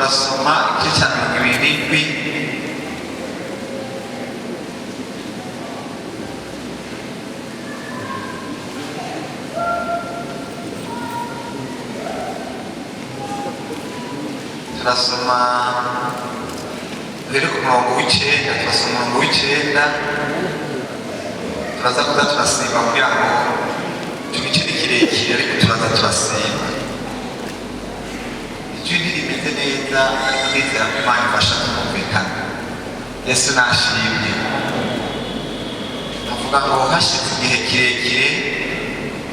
turasoma igice cya 27 turasoma rero ku murongo w'icenda turasoma umurongo w'icenda turaza kuza turasiba kugira ngo icyo gice ni kirekire ariko turaza turasiba ijwi ntirimeze neza ariko ndizera ko Imana ifasha kumvikana. Yesu nashimye. Avuga ngo hashize igihe kirekire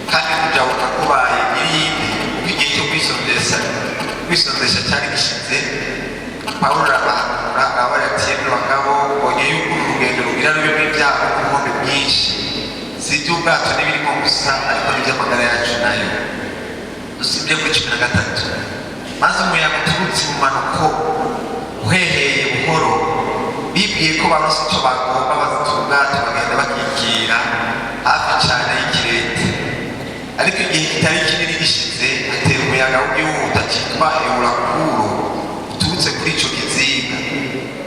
kandi kujabuka kubaye irindi kuko igihe cyo kwisondesha cyari gishize. Pawulo arabahanura abari ati yemwe bagabo mbonye yuko uru rugendo rugira rube n'ibyago ku nkombe byinshi, si iby'ubwato n'ibirimo gusa ariko n'iby'amagara yacu nayo. Dusibye kuri 13 maze umuyaga uturutse mu manuko uheheye buhoro, bibwiye ko baronse icyo bagomba bazita ubwato bagenda bakikira hafi cyane y'ikirete. Ariko igihe kitari kinini gishize hatera umuyaga w'igihuta cyitwa Eurakuro uturutse kuri icyo kizinga.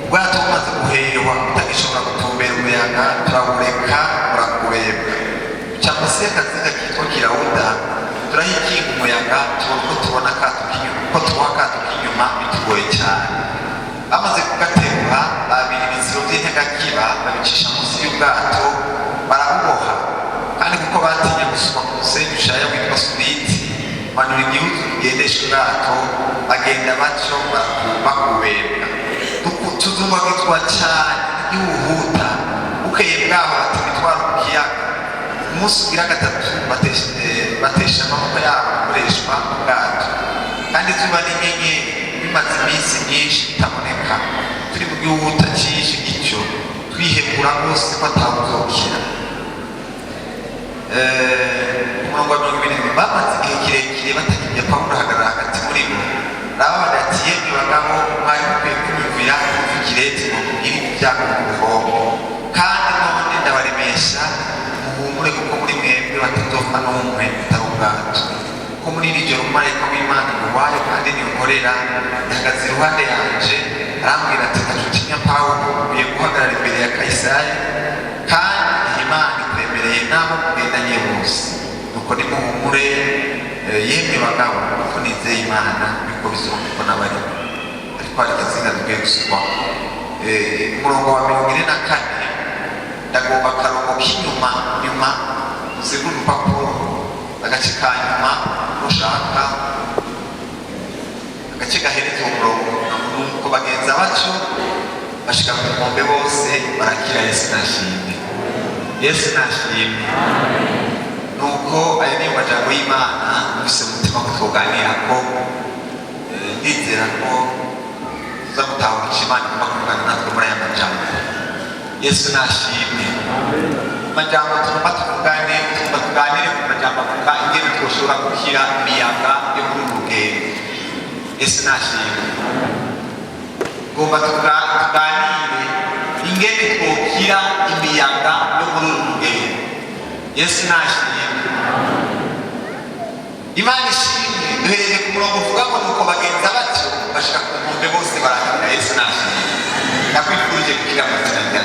Ubwato bumaze guherwa butagishobora gutumbera umuyaga, turawureka burakubebwa buca munsi y'akazinga kitwa Kirawuda. Turahikinga umuyaga tubona akato k'inyuma bitugoye cyane. Bamaze kugaterura babira ibiziro by'intagakiba babicisha munsi y'ubwato barabuboha, kandi kuko batinya gusuma ku musenyi ushaya witwa Suriti manura igihugu kigendesha ubwato bagenda batyo bakubebwa. Tuzubagizwa cyane n'igihuhuta, bukeye bwaho bati bitwara ku kiyaga. Umunsi ugira gatatu batesha amaboko yabo gukoreshwa ubwato, kandi izuba n'inyenyeri bimaze iminsi myinshi bitaboneka. Turi mu gihuhuta cyinshi gityo twihebura rwose ko atawuzokira. Umurongo wa 27 bamaze igihe kirekire batakibya Pawulo ahagarara hagati muri bo, arababaza ati yemwe bagabo mwari mukwiye kumvira Kirete ngo mugire ibyago mu buhombo, kandi none ndabaremesha muhumure kuko muri mwebwe batazopfa n'umwe utari ubwato. Ko muri iri joro umumarayika w'Imana nguwayo kandi ninkorera yahagaze iruhande yanje arambwira ati ntacutinya Pawulo, ugiye guhagarara imbere ya Kayisari kandi Imana ikwemereye n'abo mugendanye bose. Nuko nimuhumure yemwe bagabo kuko nizeye Imana niko bizumva ko n'abarimo. Ariko hari akazinga tugiye gusubwaho. Umurongo wa 44 ndagomba akarongo k'inyuma uzigura urupapuro agace ka nyuma ushaka agace gahereza uwo murongo. Nuko bagenza batyo bashika ku nkombe bose barakira. Yesu nashimye. Yesu nashimye. Nuko aya niyo majambo y'Imana ufise umutima ko twoganirako. Ndizera ko tuza gutahura icyo Imana igomba kuvugana natwe muri aya majambo. Yesu nashimye. Majambo tugomba tuganire ku majambo avuga ingene twoshobora gukira imiyaga yo muri uru rugendo. Yesu nashimye. Tugomba tuganire ingene twokira imiyaga yo muri uru rugendo. Yesu nashimye. Imana ishimye. Duhereye ku murongo uvuga ngo nuko bagenza batyo bashika ku nkombe bose barakira. Yesu nashimye. Ndakwifurije gukira mu izina rya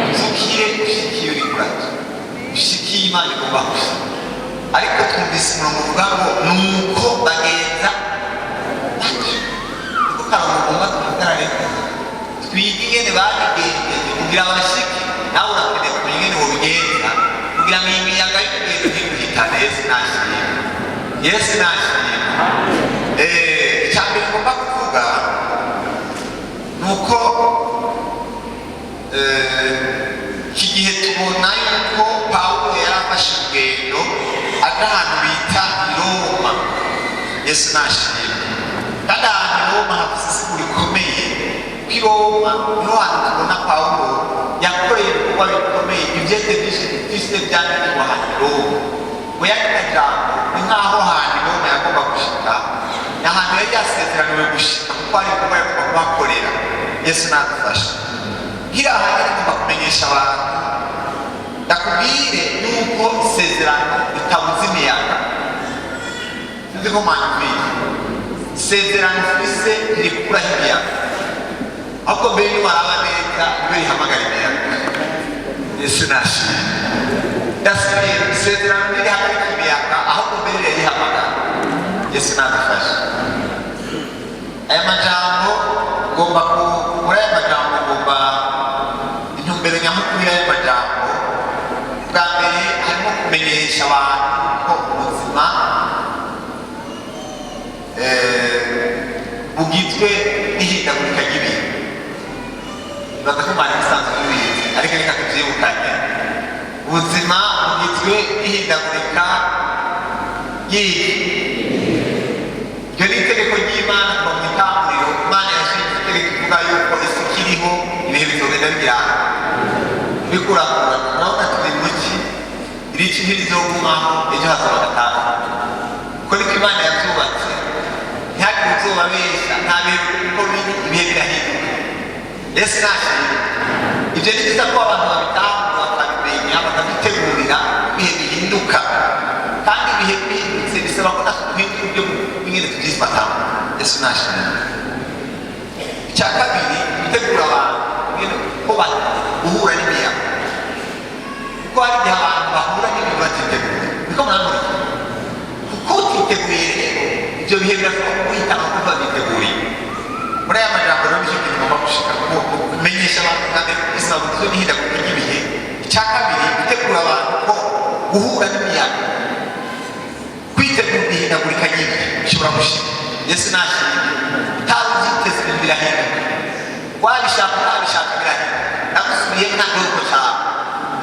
Yesu. Ukire ushikiye uri kurato, ushikiye Imana igomba gushika. Ariko twumvise umurongo uvuga ngo nuko bagenza batyo. Niko karongo ugomba duhagarare twige ingene babigenjeje kugira bashike. Nawe urakeneye kumenya ingene wobigenza kugira ngo iyi miyaga y'urugendo ntiguhitane. Yesu nashimye. Yesu nashimye. Icyambere ngomba kuvuga nuko iki gihe tubona yuko Pawulo yarafashe urugendo aja ahantu bita Roma. Yesu nashimye. Kandi ahantu Roma hafise isiguro rikomeye. Kuri Roma niho hantu tubona Pawulo yakoreye ibikorwa bikomeye. Ivyete vyinshi vyandikwa ahantu Roma. Mu yandi majambo ni nk'aho ahantu Roma yagomba gushika, ni ahantu yari yasezeraniwe gushika kuko hari ibikorwa yagomba kuhakorera. Yesu nadufashe. Ngira ahantu agomba kumenyesha abantu, ndakubwire yuko isezerano ritabuze imiyaga. Nzi ko mwanyumvira isezerano ufise ntirikuraho imiyaga ahubwo mbere niwaraba neza niwe rihamagara imiyaga. Yesu nashimwe. Ndasubiye, isezerano ntirihagarika imiyaga ahubwo mbere ririhamagara. Yesu nadufashe. Aya majambo ngomba muri aya majambo ngomba intumbero nyamukuru y'aya majambo. Bwa mbere harimo kumenyesha abantu ko ubuzima bugizwe n'ihindagurika ry'ibihe. Bibaza ko Imana isanzwe ibizi ariko reka tubyibukanye. Ubuzima bugizwe n'ihindagurika ry'ibihe. Iryo ni itegeko ry'Imana kuva mu itanguriro. Imana yashinze itegeko ivuga yuko isi ikiriho ibihe bizogenda bijyana bikurakurana. Urabona turi mu ki iri ki ntirizogumaho ejo hazaza gatanu. Uko niko Imana yabyubatse. Ntihagire uzobabesha, nta bihe uko biri, ibihe birahinduka. Yesu nashimwe. Ibyo ni byiza ko abantu babitahura bakabimenya bakabitegurira ibihe bihinduka. Kandi ibihe bihindutse bisaba ko natwe duhindura uburyo bw'ingene tubyifataho. Yesu nashimwe. Icya kabiri, gutegura abantu ko bahura n'imiyaga. Kuko hari igihe abantu bahura n'ibintu batiteguye. Niko murabona. Kuko utiteguye rero ibyo bihe birasaba guhitamo ko babiteguriye. Muri aya majambo rero nicyo kintu ngomba gushika kumenyesha abantu kandi ubuzima bugizwe n'ihindagurika ry'ibihe. Icya kabiri, gutegura abantu ko guhura n'imiyaga, kwitegura ihindagurika ry'ibihe bishobora gushika. Yesu nashimwe. Utazi ubyiteze ibintu birahinduka. Wabishaka utabishaka birahinduka. Nagusubiye nta gihugu cyawe.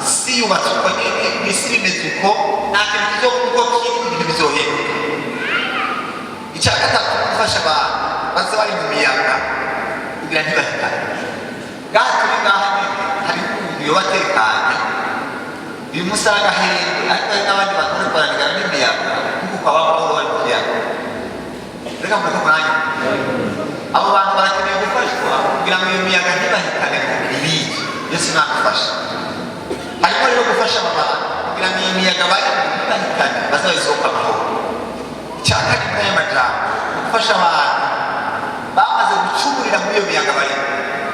Isi yubatse uko nyine, isi rimeze uko, nta kintu kizokuko kiri ibintu bizohinduka. Icya gatatu, gufasha abantu baza bari mu miyaga kugira ntibahitane. Ngaha turi ngaha nyine hariho umuntu yoba atekanye uyu munsi aragahembwe, ariko hari n'abandi bantu bari kuranigana n'imiyaga kuko kwa Pawulo bari mu kiyaga. Reka mureke mwanya, abo bantu barakeneye gufashwa kugira ngo iyo miyaga ntibahitane ngo ibiki. Yesu nadufashe. Harimo rero gufasha aba bantu kugira ngo iyi miyaga ntibahitane bazayisohoka amahoro. Icya kane muri aya majambo, gufasha abantu bamaze gucumurira muri iyo miyaga barimo.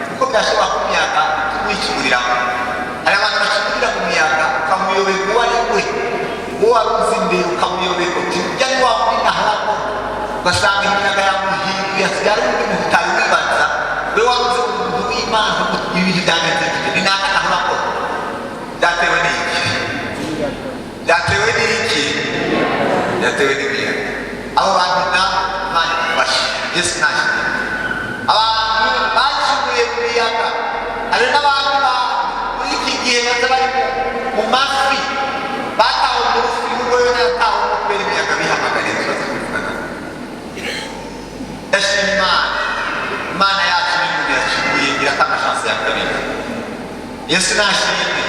Kuko byashobora ku miyaga tumwicumuriramo. Hari abantu bacumurira mu miyaga ukamuyoberwa uwo ari we, uwo wari uzi imbere ukamuyoberwa uti ujya ni wa muri naharamo, ugasanga imiyaga yamuhinduye asigaye ari undi muntu utari wibaza. We wabuze umuntu w'Imana ibintu byagenze gute, ni naka naharamo. Byatewe n'iki? Byatewe n'iki? Byatewe n'imiyaga. Abo bantu nabo Imana ibafashe. Yesu nashimwe. Abantu bacumuye mu miyaga, hari n'abandi bantu muri iki gihe baza bari mu mafi batawe mu rufi n'umugore n'atawe mu kubera imiyaga bihamagariye tubaze kubivugana. Ndashima Imana. Imana yacu n'umuntu yacumuye iratanga chance ya kabiri. Yesu nashimwe.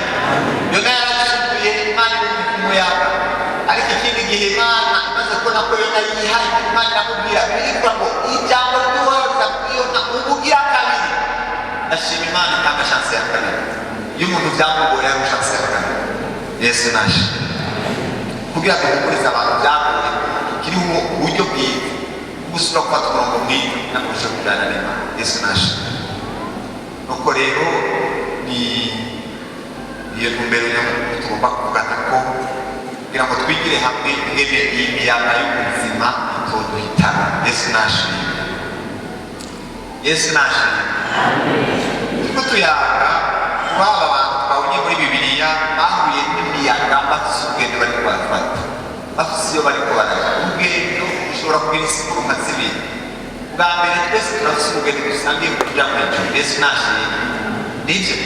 Yona yaracumuye, Imana iri mu muyaga. Ariko ikindi gihe Imana imaze kubona ko Yona yihaye, Imana iramubwira birikura ngo ijambo ry'uwoza kuyona ubugira kabiri. Ndashima Imana itanga chance ya kabiri. Iyo umuntu byamugoye ari chance ya kabiri. Yesu nashimwe. Kugira ngo duhumurize abantu byagoye, kiriho uburyo bwiza gusura gufata umurongo mwiza nakurusha kujyana n'Imana. Yesu nashimwe. Nuko rero iyo ntumbero nyamukuru tugomba kuvugana ko kugira ngo twigire hamwe ingene iyi miyaga y'ubuzima itoduhitana. Yesu nashimwe. Yesu nashimwe. Turiko tuyaga kuri aba bantu twabonye muri Bibiliya bahuye n'imiyaga bafise urugendo bariko barafata, bafise iyo bariko baraja. Urugendo rushobora kugira insiguro nka zibiri. Bwa mbere twese turafise urugendo dusangiye kuja mu ijuru. Yesu nashimwe. Nivyo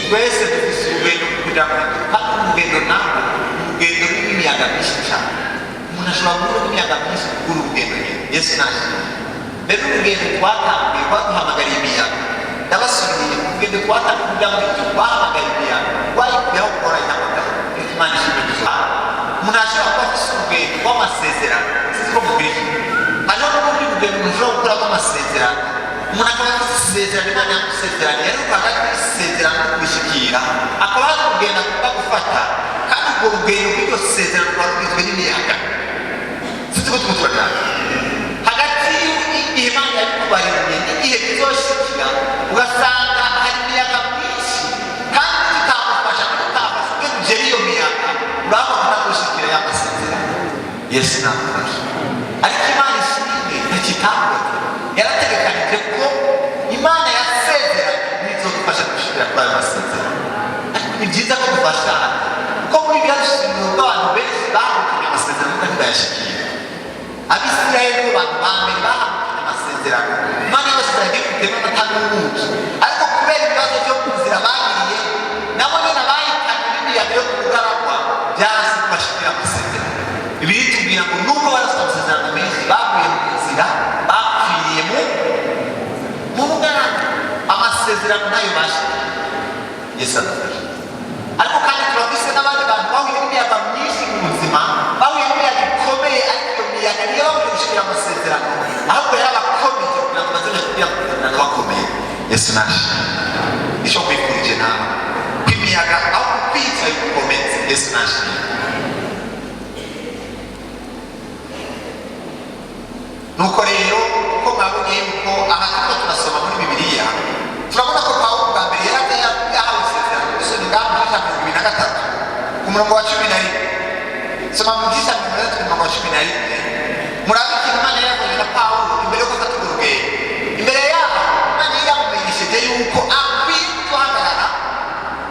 twese dufise urugendo kuja mu ijuru, kandi urugendo narwo urugendo rw'imiyaga myinshi cyane. Umuntu ashobora guhura n'imiyaga myinshi kuri urugendo nyine. Yesu nashimwe. Mbere urugendo twatangiye twaduhamagariye imiyaga. Ndabasubiriye urugendo twatangiye kuja mu ijuru twahamagariye imiyaga. Wayikuyeho gukora inamagara. Imana ishimwe gusa. Umuntu ashobora kuba afise urugendo rw'amasezerano. Sizi ko mubiri. Hariho n'ubundi rugendo umuntu ushobora gukuramo amasezerano. Umuntu akaba afite isezerano Imana yamusezeranye, ariko hagati y'isezerano no kubishikira akaba hari urugendo agomba gufata, kandi urwo rugendo rw'iryo sezerano rwaba rugizwe n'imiyaga. Sizi ko turimo turajana hagati yabikubaririye n'igihe kizoshikira ugasanga hari imiyaga myinshi kandi tutamufasha tutafasha ubwe tugera iyo miyaga urabona tunagushikira y'amasezerano. Yesu namufasha ariko Imana ishimwe ntikitambuka, yarategekanije ko Imana yasezeranye ntizodufasha gushikira kuri ayo masezerano. Ariko ni byiza ko dufashanya kuko muri byashimwe abantu benshi bahukanye amasezerano kandi bayashikira. Abisirayeli bo bantu ba mbere bahukanye amasezerano Imana yabasezeranye kugena n'atanubuki, ariko kubera ibibazo byo kuzira bagiriye nabo nyine bahitanye n'imiyaga yo kugaragwa byarasi kubashikira amasezerano. Bibiliya itubwira ngo nubwo barasaba amasezerano menshi bavuye mu nzira bapfiriye mu bugaragwa, amasezerano nayo bashikira. Yesu adufashe. Ariko kandi turafise n'abandi bantu bahuye n'imiyaga myinshi mu buzima, bahuye n'imiyaga ikomeye, ariko iyo miyaga niyo bahuye gushikira amasezerano ahubwo yarabakomeye kugira ngo baze kugira amasezerano bakomeye. Yesu nashimwe. Icyo kwifurije nawe ko imiyaga aho kukwica igukomeze. Yesu nashimwe. Nuko rero uko mwabonye yuko aha turiko turasoma muri Bibiliya turabona ko Pawulo bwa mbere yahawe isezerano isoni bwa mbere ijana na 23 ku murongo wa 11. Soma mu ijana na 23 ku murongo wa 11 murabe ikintu Imana yavuze na Pawulo imbere yo gufata urugendo. Imbere yaho Imana yamumenyesheje yuko akwiye guhagarara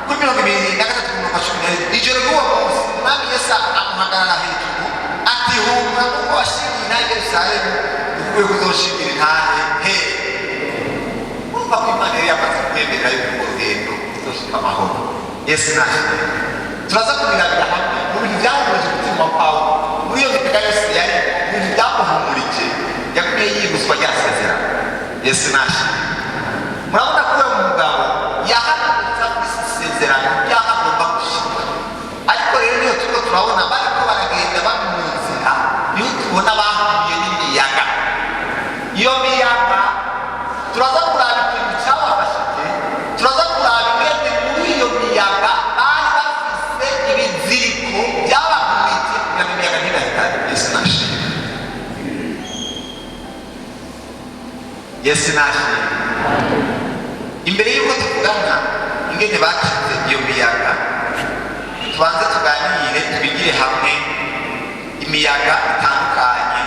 kuri 23 ku murongo wa 11. Ijoro ry'uwo munsi Umwami Yesu amuhagarara hejuru ati humura kuko washingiye intahe Yerusalemu ukuye kuzoshingira intahe he. Urumva ko Imana yari yamaze kwemera yuko urwo rugendo ruzoshika amahoro. Yesu nashimwe. Turaza kubirabira hamwe mu bintu byahumurije umutima wa Pawulo muri iyo miyaga yose yari mu bintu byamuhumurije yagumiye yibuzwa rya sezerano. Yesu nashimwe. Murabona ko uwo mugabo yahanutse muri isezerano ry'agomba gushika, ariko rero niyo turiko turabona bariko baragenda bari mu nzira niho tubona bahuye n'imiyaga. Iyo miyaga turaza kuraba ikintu cyabafashije, turaza kuraba ingene muri iyo miyaga bari bafise ibiziriko byabahumitse kugira ngo imiyaga ntibahitane. Yesu nashimwe. Yesu nashimwe. Imbere y'uko tuvugana ingene bakize iyo miyaga, tubanze tuganire tubigire hamwe imiyaga itandukanye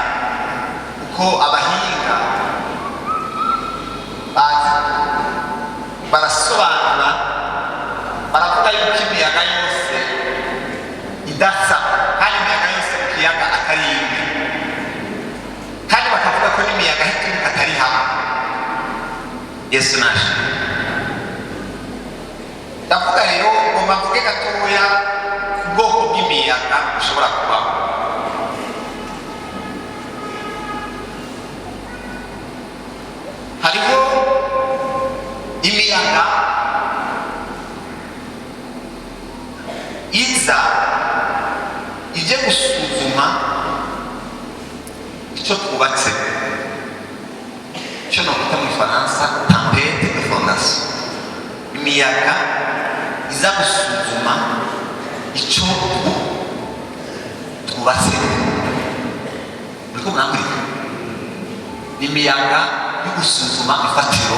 uko abahinga bazi barasobanura. Baravuga yuko imiyaga yose idasa kandi imiyaga yose mu kiyaga atari imwe, kandi bakavuga ko n'imiyaga ituruka atari hamwe. Yesu nashimwe. Ndavuga rero ngomba mvuge gatoya ubwoko bw'imiyaga ushobora kubaho. Hariho imiyaga iza ije gusuzuma icyo twubatse, icyo nokwita mu Gifaransa tempête de fondation. Imiyaga iza gusuzuma icyo twubatse. Muriko murambwira imiyaga yo gusuzuma ifatiro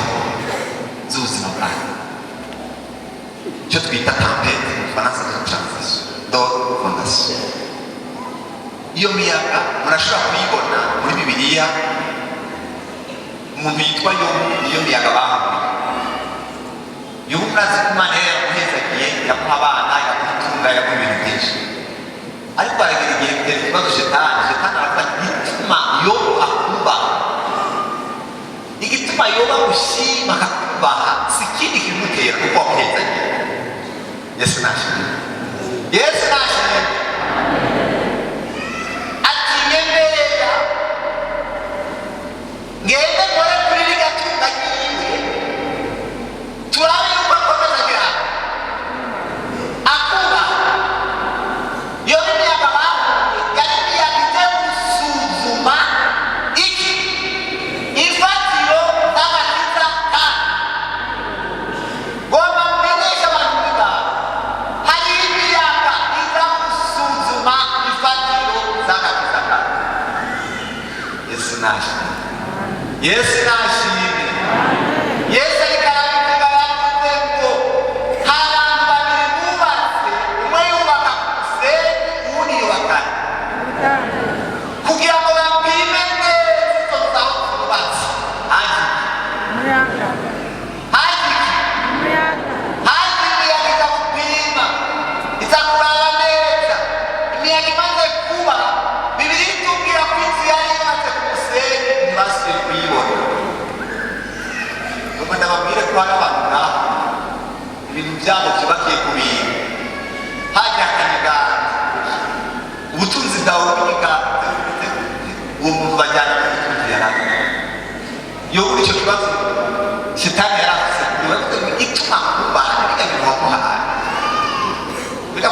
z'ubuzima bwawe, icyo twita tempête mu Gifaransa de transition de fondation. Iyo miyaga murashobora kuyibona muri Bibiliya. Umuntu yitwa Yobu iyo miyaga bahuye. Yobu murazi ko Imana yaramuhezagiye, yamuha abana, yamuha itunga, yamuha ibintu byinshi, ariko aragera igihe kugera ikibazo shetani aravuga igituma Yobu akubaha, igituma Yobu agushima akakubaha si ikindi kimutera kuko wamuhezagiye. Yesu nashimwe. Yesu nashimwe. Ati nyemerera ngende nkore kuri ririya tunga ryiwe turabe yuko akomeza agira akubaha. Iyo miyaga bahuye yari imiyaga ije gusuzuma iki ifatiro z'agakiza kacu. Ngomba kumenyesha abantu b'Imana hari imiyaga iza gusuzuma ifatiro z'agakiza kacu. Yesu nashimwe. Yesu nashimwe. byabo byubakiye ku bintu hajya akanyigana ubutunzi bwawe bw'igigana uwo muntu bajyana mu butunzi yaraga iyo uri icyo kibazo shitani yaravuze ituma kubana biga bintu wamuhaye biga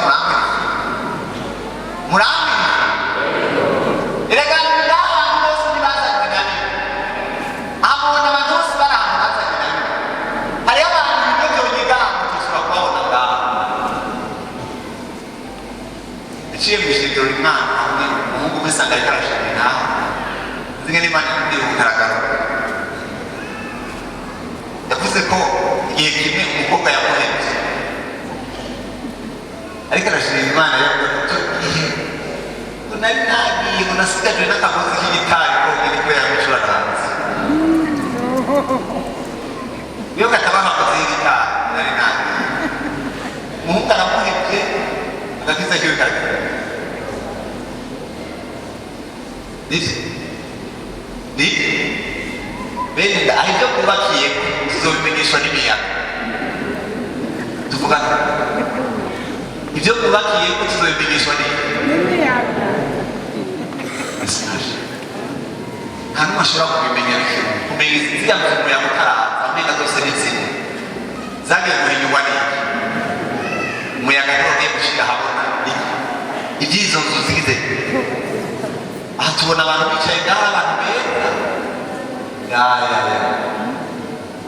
muramenya erega n'abantu bose ntibazanye na rimwe abona abantu bose bari ahantu bazanye na rimwe hariho abantu ibyo byonyigana tushobora kubabona ngaho yaciye mu ishingiro rimwana umuhungu umwe usanga ariko arashimira naho zimwe n'imana ikubwira umugaragaro yavuze ko igihe kimwe umukobwa yamuhebye ariko arashimira imana yavuga ko icyo gihe ngo nari nagiye ngo nasigajwe n'akagozi k'igitari konyine kubera gucuraranza iyo kataba akagozi k'igitari nari nagiye umuhungu aramuhebye agakiza kiwe karagaragara bene nda aho ibyo twubakiye tuzobimenyeshwa n'imiyaga tuvugana ibyo twubakiye ko tuzobimenyeshwa n'imiyaga nta n'umwe ashobora kubimenya kumenya ziriya umuyaga utaraza amenga zose n'izindi zagiye guhinyurwa n'iki umuyaga niwo ugiye gushyira ahabona iby'izo nzu zigize aha tubona abantu bicaye ngaho abantu beza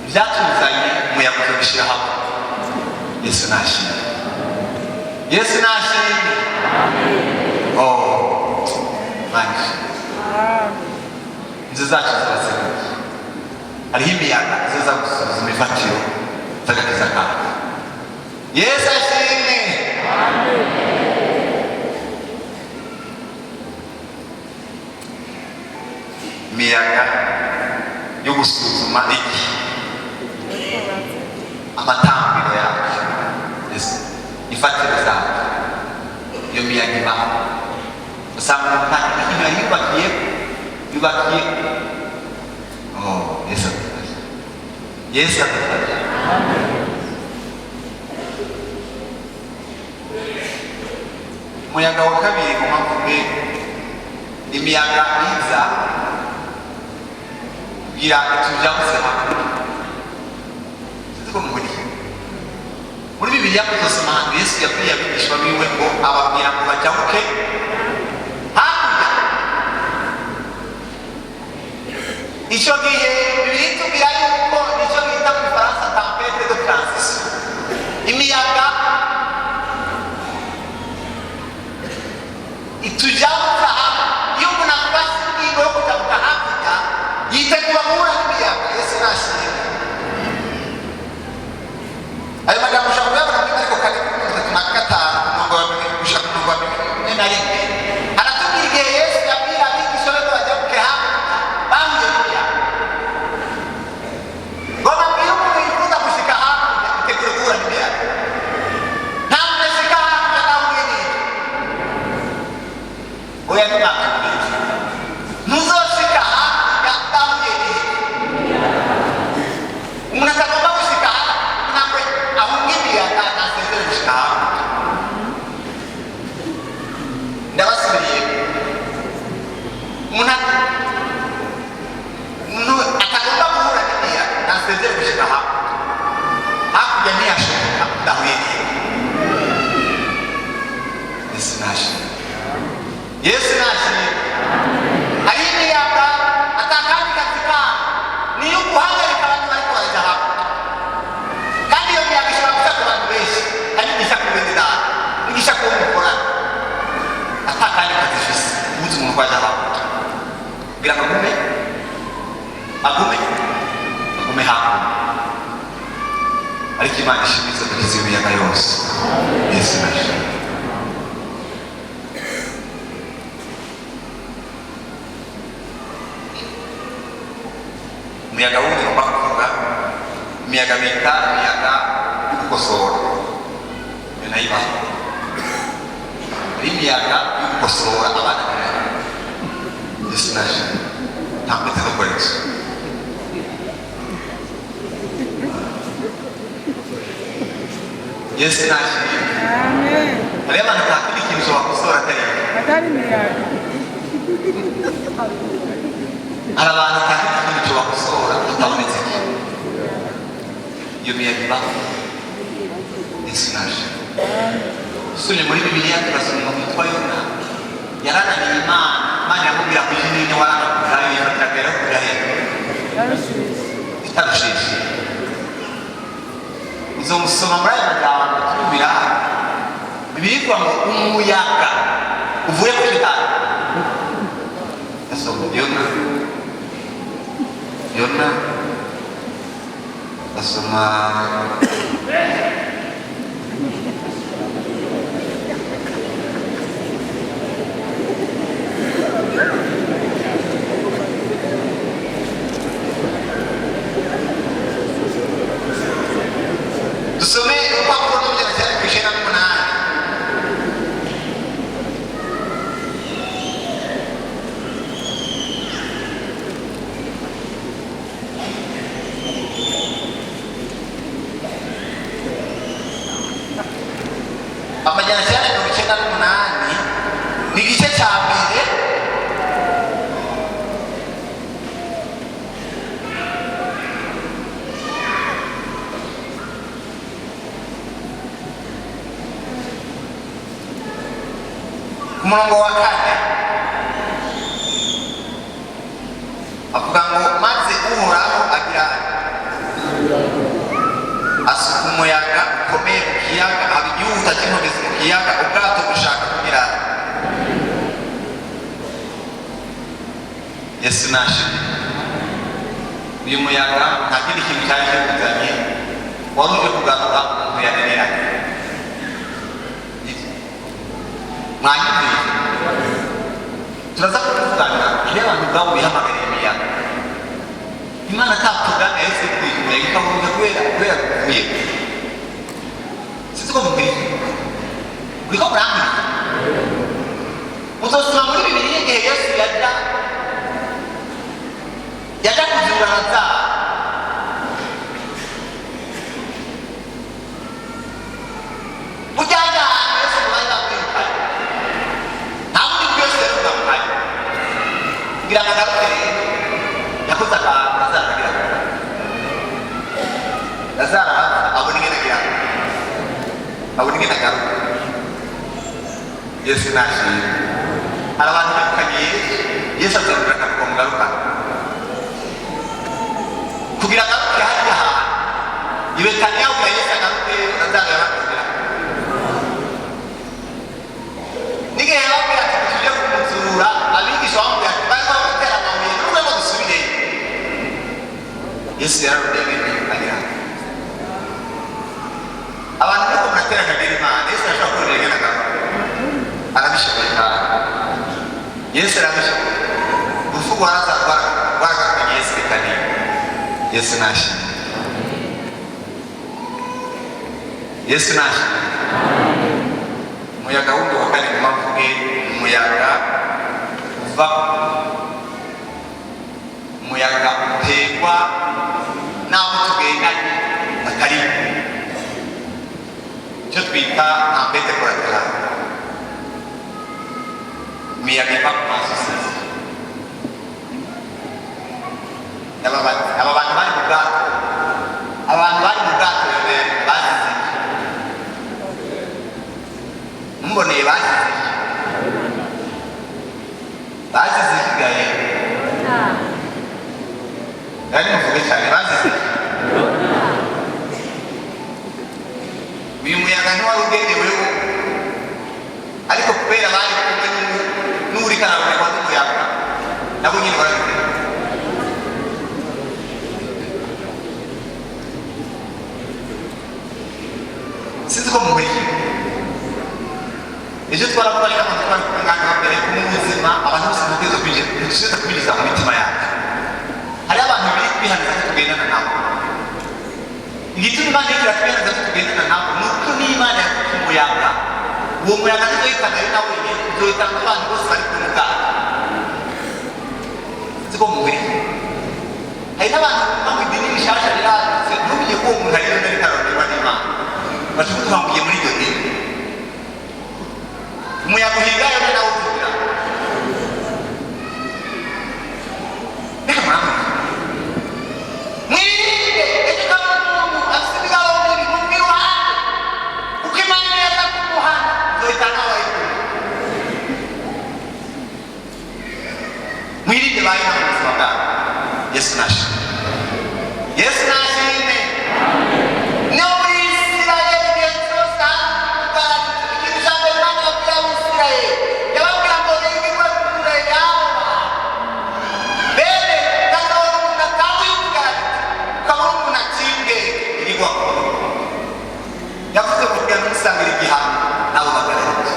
ibyatuzanye umuyaga uzabishyira hamwe yesu nashimye yesu nashimye manje inzu zacu zirasemuye hariho imiyaga izoza gusuzuma ifatiro z'agakiza kawe yesu ashimwe imiyaga yo gusuzuma iki amatambiro yacu ifatiro zacu iyo miyaga ibaho usanga umuntu yubakiye yesu adufashe yesu adufashe umuyaga wa kabiri mu mpamvu imiyaga iza kugira tujabuze hamwe siko muri bibiliya kuzosoma ahantu yesu yabwiye abigishwa biwe ngo ababwira ngo bajabuke hakurya icyo gihe bibiri tubwira yuko nicyo bita mu gifaransa tempete de transition imiyaga itujabuka hamwe iyo umuntu afashe ingingo yo kujabuka hakurya yitegura guhura n'imiyaga yesu nashimye ayo magambo ushaka kuyabona muri mariko kane kuri 35 umurongo wa 1 gushaka umurongo wa 41 aratubwira igihe yesu yabwira abigisha be ko bajabuke hakurya bahuye n'imiyaga ngo babwire umuntu yifuza gushika hakurya itegure guhura n'imiyaga nta muntu ashika hakurya nahuye n'iki oya ntibakubwire ntuzoshika hakurya nahuye n'iki umuntu atagomba gushika hakurya ahubwo imiyaga ntasezere gushika hakurya ndabasubiriye umuntu atagomba guhura n'imiyaga ntasezere gushika hakurya ntiyashoboka ndahuye n'iki yesu nashimye yesu nashimye hari imiyaga atakandi kazi kayo niyo guhagarika abantu bariko baraja hakurya kandi iyo miyaga ishobora gufata abantu benshi hari igisha kubendera igisha kuba umukorana atakandi kazi ifise ubuze umuntu kwaja hakurya kugira ngo agume hakurya ariko imana ishimize kugize iyo miyaga yose yesu nashimye umuyaga wundi ngomba kuvuga imiyaga bita imiyaga yo gukosora iyo nayo ibaho hari imiyaga yo gukosora abana yesu nashimye ntabwo itadukoresha Yesu nashimye. Amen. Hariyo abantu ntakindi kintu ushobora gusora Atari imiyaga. hari abantu ntakindi kintu ushobora gusora utabonetse iki iyo miyaga ibaho. Yesu nashimye. Usomye muri Bibiliya turasoma mu witwa Yona yarananiye Imana yamubwira ko iyi nini waranakurayo yafatiraga kujya he itarushishi. Uzomusoma muri aya magambo turumira bibigwa ngo umuyaga uvuye ku gitanda. Asoma Yona asoma dusome urupapuro rw'Ibyanditswe ku ijana n'umunani. Amajana cyane mirongo icyenda n'umunani ni igice cya mbere ku murongo wa kane avuga ngo maze Uhoraho agira asuka umuyaga ukomeye mu kiyaga haba igihuta cy'inkomezi mu kiyaga ubwato bushaka kugira. Yesu nashimye. Uyu muyaga nta kindi kintu cyari kiwuzanye wari uje kugarura umuntu yananiranye. Mwanyumvise turaza kuvugana iyo abantu ubwabo bihamagariye imiyaga. Imana atapfugana yahise kwiga ikavuga kubera kuvuye siko mubwira uriko murambwira uzosoma muri Bibiliya igihe Yesu yaja kuzura Lazaro ujyaja ahantu Yesu bari bamwirukanye nta bundi bwose rero bwamukanye kugira ngo agaruke rero yakoze akantu Lazaro agira Lazaro abona ingene agaruka. Yesu nashimye. Hari abantu bakanye Yesu azarura akavuga mugaruka kugira agaruke hariya hantu ibetaniya ubura Yesu agaruke Lazaro yabakubwira n'igihe yababwira ati tujye kumuzura abigisha bamubwira ati bari bamutera amabuye n'ubwo ngo dusubireyo. Yesu yararudebe agira abantu bariko muratera akagera Imana. Yesu arashobora kurengera agaruka arabishoboye cyane. Yesu arabishoboye. Urupfu rwagarukanye Yesu rekaniye. Yesu nashimye. Yesu nashimye. Umuyaga wundi wa kane nguma mvuge umuyaga uva umuyaga uterwa n'abo tugendanye batari icyo twita tempête collaterale. Imiyaga iva ku mazi aba bantu bari mu bwato bazize mboneye bazize ikigaye yari muvuge cyane bazize. Uyu muyaga ntiwari ugeneweho ariko kubera bari kumwe n'uri karaburirwa n'umuyaga nabo nyine barabikora. Sinzi ko mumuriye ejo twaravuga reka abantu twari kumwana wa mbere mu buzima abantu bose mugeze kwinjiza mu mitima yacu. Hari abantu biri kwihaniza ko tugendana nabo. Igituma Imana ikiratwihanza ko tugendana nabo ni uko n'Imana yakuye umuyaga. Uwo muyaga ntizohitana ari nawe wenyine uzohitana abantu bose bari ku muganga. Sinzi ko mumuriye hari n'abantu bamwe idini rishasha riradutse ntumenye ko uwo muntu ari yo nari karonderwa n'Imana. batukuhambuye muri iryo dini umuyaga uhigayo ni nawo uvugira reka muramuka mwirinde ejo ukabona umuntu afite imigabo mibi mu iruhande uko imana neza ku muhanda zohita nawe ayikora mwirinde bayina mu buzima bwabo yesu nashimwe yesu nashimwe no muri Isirayeli igihe cyose ikintu cya mbere imana yabwira abisirayeli yababwira ngo nibigwe kure yabo bene ukazabona umuntu atawibwira ukabona umuntu acimbwe ibigwa yavuze ngo bwira n'umusangira igihano nabo bagararije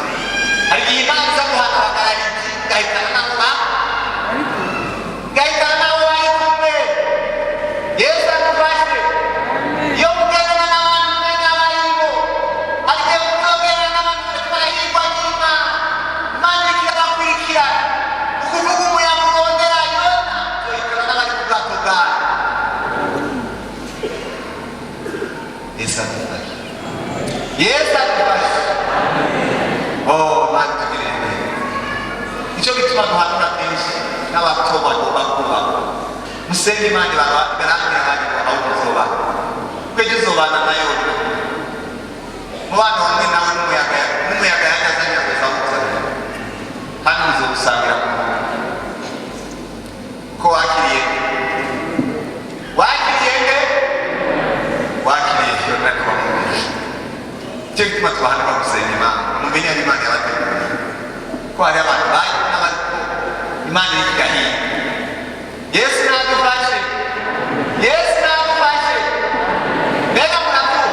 hari igihe imana iza guhana abagararije igahitana nabo gahitana nabo bari kumwe yesu adufashe iyo mugendana n'abantu umenya abarimo hari igihe mutogendana n'abantu bariko barahirwa n'imana imana ikirabakurikirana ukuvuga umuyaga urondera yona zohitana n'abari ku bwato bwayo yesu adufashe yesu adufashe mana tugirire neza nicyo gituma duhanura kenshi n'abato bagomba kubaho musenge imana ibarangire abandi ngo aho muzobaho kuko ejo uzobana nayo mubana hamwe nawe n'umuyaga yanyazanye ageza awuzanye kandi muzogusangira ku muntu ko wakiriye nde wakiriye yona kuba mubishi nicyo gituma tubahanura gusenga imana mumenye aho imana yabateguriye ko hari abantu bayo n'abariko imana iri kugahinda yesu nadufashe yesu nadufashe mbega muravuga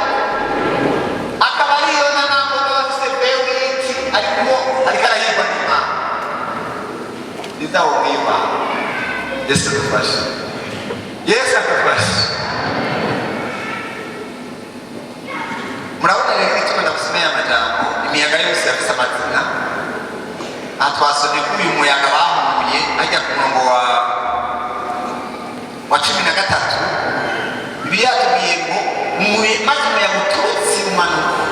akaba ari yona ntabwo bafise bewe y'iki ariko arahirwa n'imana nizawo mw'imana yesu adufashe yesu adufashe murabona rero icyo ndabusomeye amajambo imiyaga yose yafise amazina aha twasomye kuri uyu muyaga bahumuye ajya ku murongo wa 13 bibiliya yatubwiye ngo maze umuyaga uturutse umanuka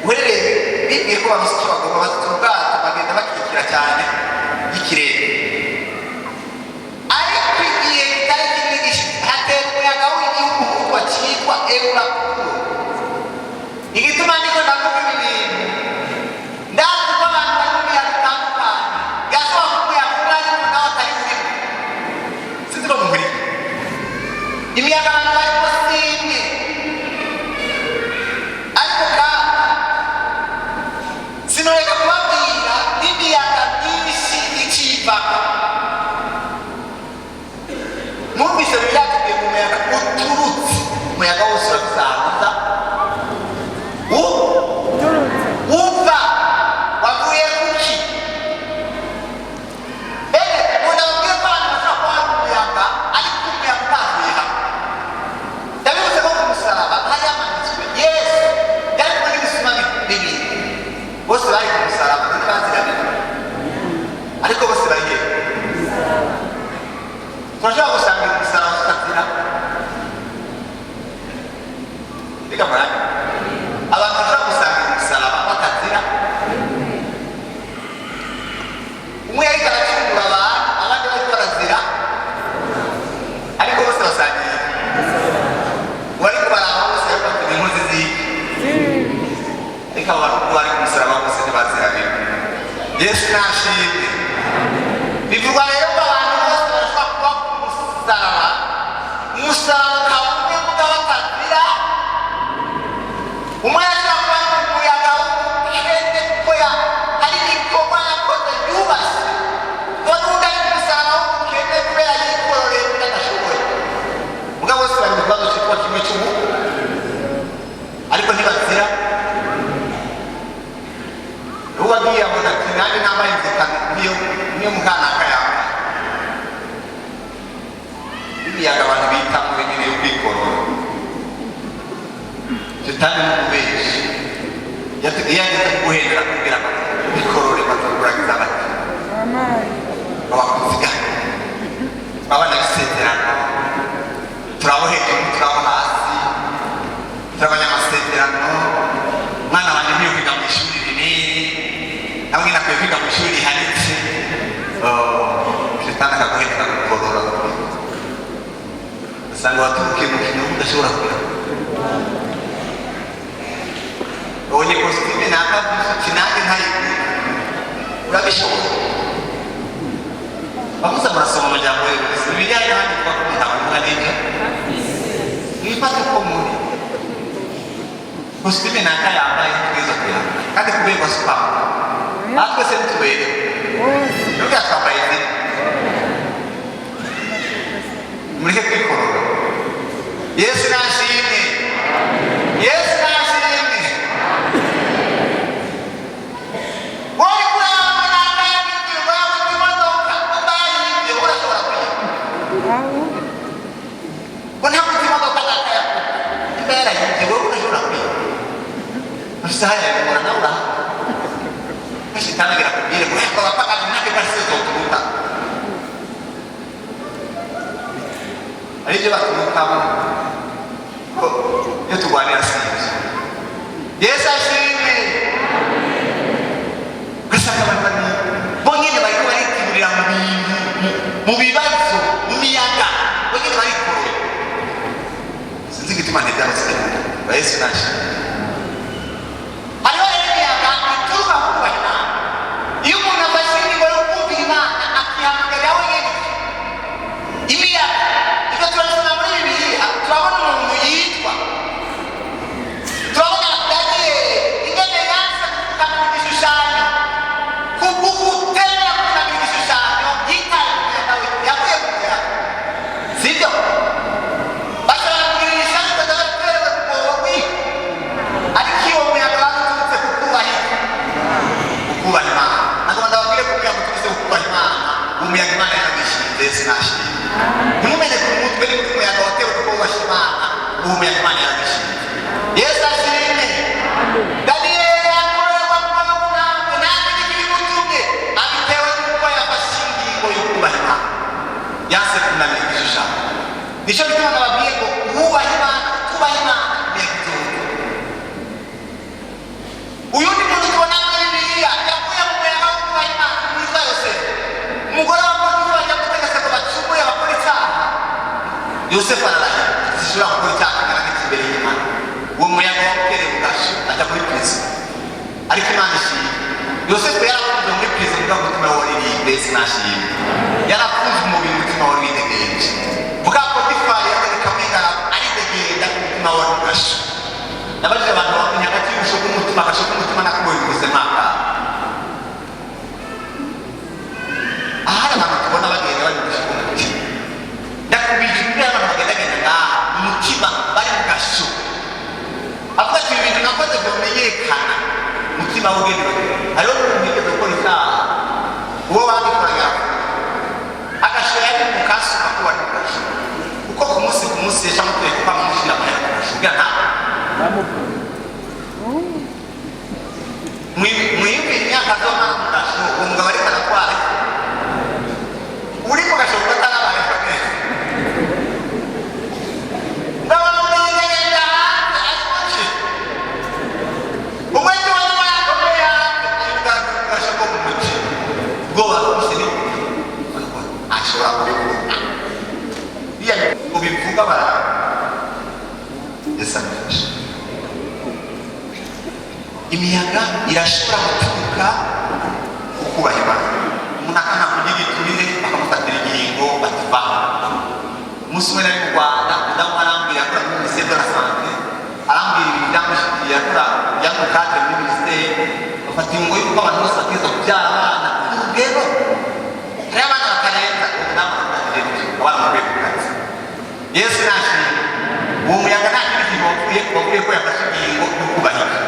uherereye bibwiye ko babisiki bagomba bafite ubwato bagenda bakikira cyane y'ikirere ariko igihe kitari kinini gishize hatera umuyaga w'igihugu witwa cyitwa Eurakuro igituma niko ndavuga ibi bintu ndazi ko abantu bari mu miyaga itandukanye yashobora kumuyaga umwe ariko nawe atari urimo sinzi ko muhuriye imiyaga abantu barimo si imwe ariko kandi sinoreka kubabwira n'imiyaga myinshi icivamo mwumvise biratubwiye mu muyaga uturutse umuyaga wose urabisanguza uva wavuye kuki umuntu ababwiye ko abantu bashobora kuba hari umuyaga ariko umuyaga utavuye hamwe ndabibuze ko ku musaraba hari hamanitswe yesu yari kumwe n'ibisuma bibiri bose bari ku musaraba ntibaziranye ariko bose bari hehe turashobora gusangira umusaraba tutazira reka murane abantu bashobora gusangira umusaraba batazira umwe yariko aracungura abantu abandi bariko barazira ariko bose basangiye uwariko baraba bose ariko bafite inkozi z'iki reka abantu bari ku musaraba bose ntibaziranye yesu nashimwe bivugwa rero ko abantu bose barashobora kuba ku musaraba umusaraba ukaba umwe muga batazira umwe yashobora kuba ari mu muyaga w'ubukene kuko hari igikorwa yakoze yubashye none undi ari ku musaraba w'ubukene kubera yikororeye kuko adashoboye muga bose bari mu kibazo cyitwa kimwe cy'ubu ariko ntibazira ubu agiye abona ati nanjye nambaye inzekano niyo mukanaka yawe imiyaga abantu bita mu nyine yo kwikorora shetani n'umubeshi yageze kuguhendera kugira ngo bikorore bataguragiza bati babakuziga babana bisezerano turabo hejuru turabo hasi turabanya amasezerano hamwe nakwiye kwiga mu ishuri rihanitse shetani akaguhita kukorora usanga waturukiye mu kintu udashobora kugira ubonye kositime nakavuze nanjye ntayigura urabishobora bamuza murasoma amajambo y'ubuzi ibijyanye n'ahandi twakugira kuvuga n'ibyo mwifate uko muri kositime naka yambaye ntitwiza kuyambara kandi kuberwa sipamu natwe se ntituberewe nubwo twambaye izina mureke kwikorora yesu nashimwe yesu nashimwe wowe kuramba nambaye ibyo bavuga imodoka umbaye ibyo urashobora kwiga ko nta mutima imodoka nakaya imbere y'ibyo wowe urashobora kwiga usaha yakubona nawe uraha shetani agira kubwire ko yakora paka nake basizo turuta aribyo baturukamo ko iyo turwanira sinzi yesu ashimwe gasanga abantu bonyine bariko barikirira mu bintu mu bibazo mu miyaga bonyine barikoroye sinzi igituma ntibyarose ba yesu nashimwe hariho rero imiyaga ituruka ku kubahina iyo umuntu afashe ingingo yo kumvira imana akihamagarira wenyine imiyaga ibyo turabisoma muri bibiliya turabona umuntu yitwa turabona daniyeli ingene yanse kukanamira igishushanyo kugutera kukanamira igishushanyo yitaye umuyaga we yavuye ku muyaga sibyo bashobora kugirira ishyanga badaterewe ku mwobo wiwe ariko iyo muyaga baturutse ku kubaha imana ntabwo ndababwire kugira ngo tuze kukubaha imana umuyaga imana yarabishinze sinashimye ntimumenye ku mutwe ni umuyaga watewe kuko wubashye imana umuyaga imana yarabishinze yesu ashimwe daniyeli yakorerwa mu maboko ntabwo nanjye n'ibimutumye abitewe n'uko yafashe ingingo yo kubaha imana yanse kunamira igishushanyo nicyo gituma nababwiye ngo wubaha imana tubaha imana imiyaga igihugu uyundi muntu tubona muri bibiliya yavuye mu muyaga wo kubaha imana witwa yosefu umugore w'abakozi bajya gutegeka ngo bacumure bakora icyaha yosefu ararahira zishobora gukora icyaha kingana n'iki imbere y'imana uwo muyaga wamutereye mu gasho ajya muri prison ariko imana ishimwe yosefu yarafunzwe muri prison kugira ngo umutima wari uririmbe sinashimwe yarafunzwe umubiri umutima wari widegereje bwa potifari yaboneka mwigara aridegenda ku mutima wari mu gasho nabajije abantu bamenya hagati y'ubusho bw'umutima agasho k'umutima n'akuboye mu buzima bwawe ahari abantu tubona bagenda bari mu gasho k'umutima ndakubije imbere y'abantu bagendagenda ngaha umutima bari mu gasho avuga ati ibintu nakoze byamenyekana umutima w'ubwenge hariho n'umuntu wigeze gukora icyaha uwo bagikoraga agasho yari mu kaso akuba ari mu gasho kuko ku munsi yashamutuye kuba mumushyira amahera ku gasho ubwa nta mwiyumvira imyaka zona mu gasho uwo mugabo ariko aratwara uri mu gasho kuko atarabayeho neza ndabona umwigenda hanze ashushe umwete wari wayakomeye hanze ayibwira mu gasho ko mu muci ubwoba bwose ni ashobora kubikora iyo ubivuga barara yesu amufashe imiyaga irashobora guturuka ku kubaha imana umuntu akana kurya igiturire bakamufatira igihingo bativaho umunsi umwe nari mu rwanda mudamu arambwira akora muri minisiteri de la sante arambwira ibintu byamushikiye akora byamukadire muri minisiteri bafata ingingo y'uko abantu bose bategerezwa kubyara abana urugero hariho abana batarenza umudamu akamufatira abana bavuye ku kazi yesu nashimye uwo muyaga nta kindi kintu wavuye ko yafashe ingingo yo kubahiriza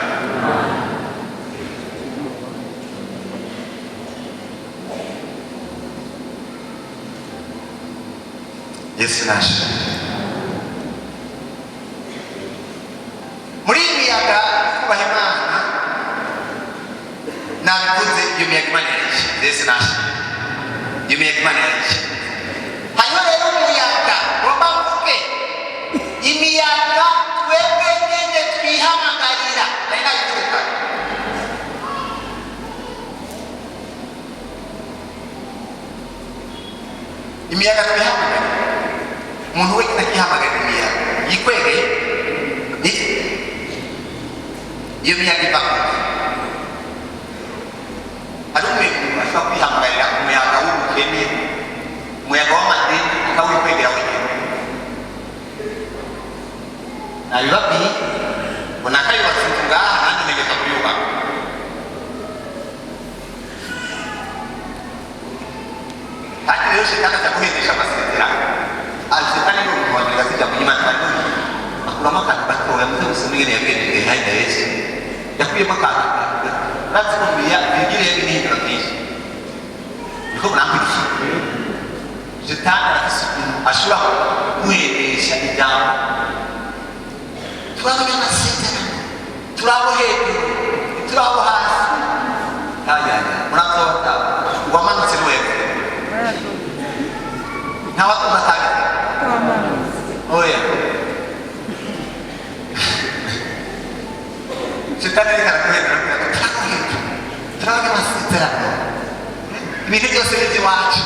yesu nashimye muri iyi miyaga kubaha imana nabivuze iyo miyaga imana yarishye yesu nashimye iyo miyaga imana yarishye hanyuma rero umuyaga ngomba mvuge imiyaga twebwe nyine twihamagarira ari nayo ituruka imiyaga tubihamagara umuntu wese akihamagara imiyaga yikwegeye iyo miyaga iva ari umuntu ashobora kwihamagarira umuyaga w'ubukene umuyaga w'amadini akawikwegera wenyine nabibabwiye ngo nakayubatse inzu ngaha nanjye ntegeka kuyubaka kandi rero shetani ajya guhendesha amasezerano shetani ni umuntu wanyura zijya mu Imana kandi akuramo akantu gatoya muze gusoma ingene yabwirije hahita Yesu yakuyemo akantu urazi ko bigiriye n'ihindura byinshi niko murambirije shetani arafise ukuntu ashobora guhendesha ijambo turabona amasezerano turabo hejuru turabo hasi murazota uwamanutse n'uwepfo ntawatuza atanga oya shetani ariko arakuhendera kugira ngo turabo hejuru turabona amasezerano ibintu byose bije iwacu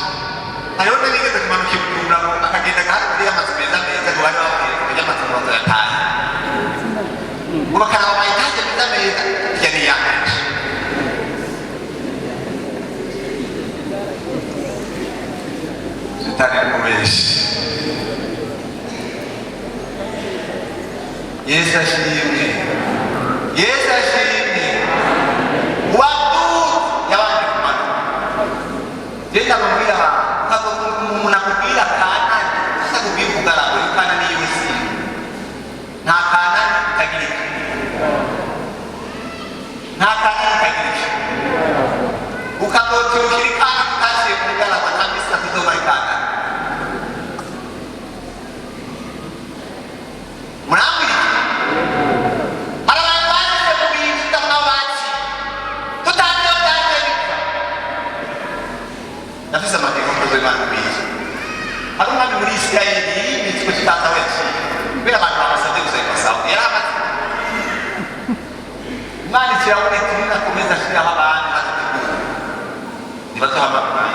hariho n'abigeze kumanuka Bujumbura ngo akagenda kandi muri amazu meza meza ngo bari babwiye kujya amazu ngo bayatahe ngo bakaraba amayetaje meza meza irya ni iyanjye shetani yamubeshi Yesu ashimwe Yesu ashimwe uwadudu yabanje kumanuka genda bambwira umuntu akubwira kana akakubwira ugaragara yuko kana niyo isi nta kana utagira iki nta kana utagira iki ukazotubwira ikana utashye kugaragara nta misi atuzoma ikana murambwira hari abantu banditse mu bintu tutabona aho baci tutazi aho byaje bipfa nafise amategeko akoze Imana bize hari umwami muri Isirayeli y'imitwe tutazi aho yaciye kubera abantu bamusabye gusaba sawa yari amaze Imana ikirabona iti ninakomeza ashiraho abantu bazitegura ntibatuhamagara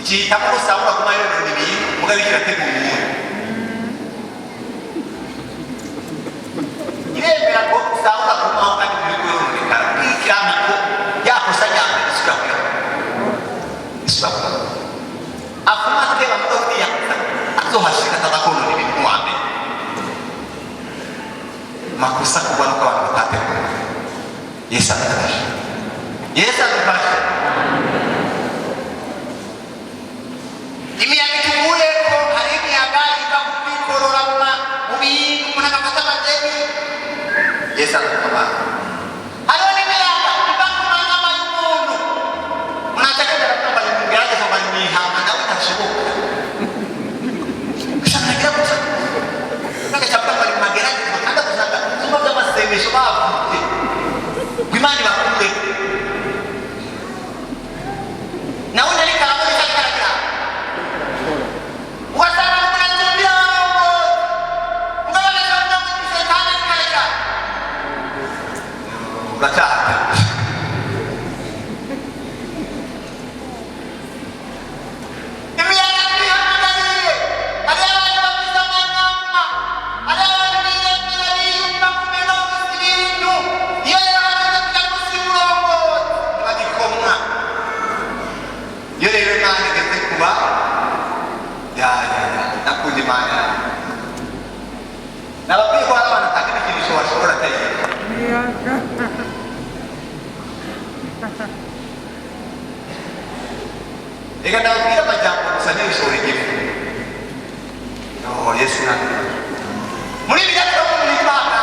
ikihitamo ko Sawuli aguma yonona ibintu mugabo kirategura umuntu iremera ko Sawuli agumaho kandi muri kuyononekara ikirama ko yakosa ryambere isubira afuma ateba mu Dawudi azohashika atazakonona ibintu wa mbere makosa kuba nuko abantu batategura Yesu adufashe Yesu adufashe imiyaga ituguye ko hari imiyaga iva mu kwikorora mu bintu umuntu agafata amadeni Yesu adufashe hariho n'imiyaga iva mu manyama y'umuntu umuntu atagendera ko bari mu gerageza bari mu ihamba nawe ntashoboka ushaka agira gusa n'agacapwa bari mu magerageza kandi agusanga ibyumba by'amasengesho bavutse Imana ibakure nawe nari karabona ikagaragara ugasanga umuntu atumbira ugabanya cyangwa ngo Satani ikareka ugataha imiyaga twihamagariye hari abantu bafite amanyama hari abantu biyemera biyumva kumenya bafite ibintu iyo iyo rero Imana igeze kuba nakunda Imana nababwiye ko hari abantu atagira ikintu bashobora atayigira reka nababwire amajyambere gusa ntibishobora igifu Yesu muri ibi rero umuntu Imana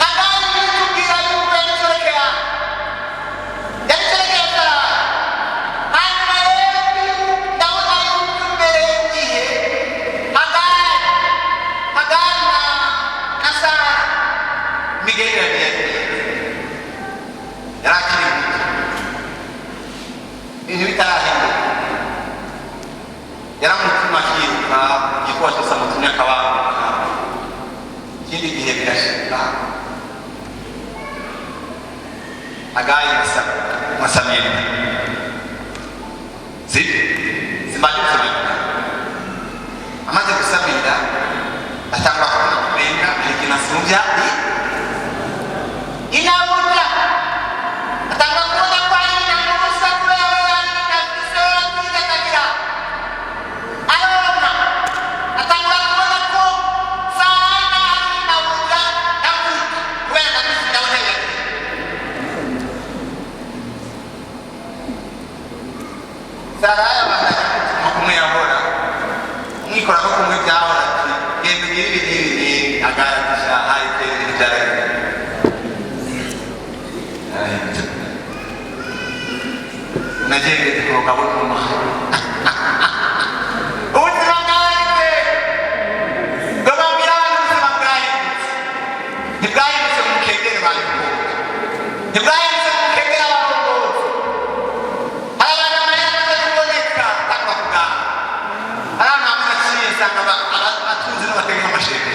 hagari bitubwira yuko yabicorekera ibintu bitarahinduka yaramutima akiruka igikuba cyose amutumye akabanguka ikindi gihe birashika Hagayi na Samweli zimbajije gusabira atangwa kurenga ikinasumbya inabuja atangwa kubona kwa ina n'umusakura y'abandi na bisora twitagira arona atangwa kubona ko sana inabuja nabuja wenda bisina wenda saraya bana kumwe yahora umwikora ko kumwe byahora genda ugire ibi agatisha hari teri byara najenge kuroka bukuma ubuzima bwawe bwababwira ubuzima bwawe ntibwahindutse mu kegere bantu ntibwahindutse mu kegere abarongozi hari abantu amahirwe kuboneka cyangwa kugana hari abantu bamwe usanga abatunzi n'abatega amasheke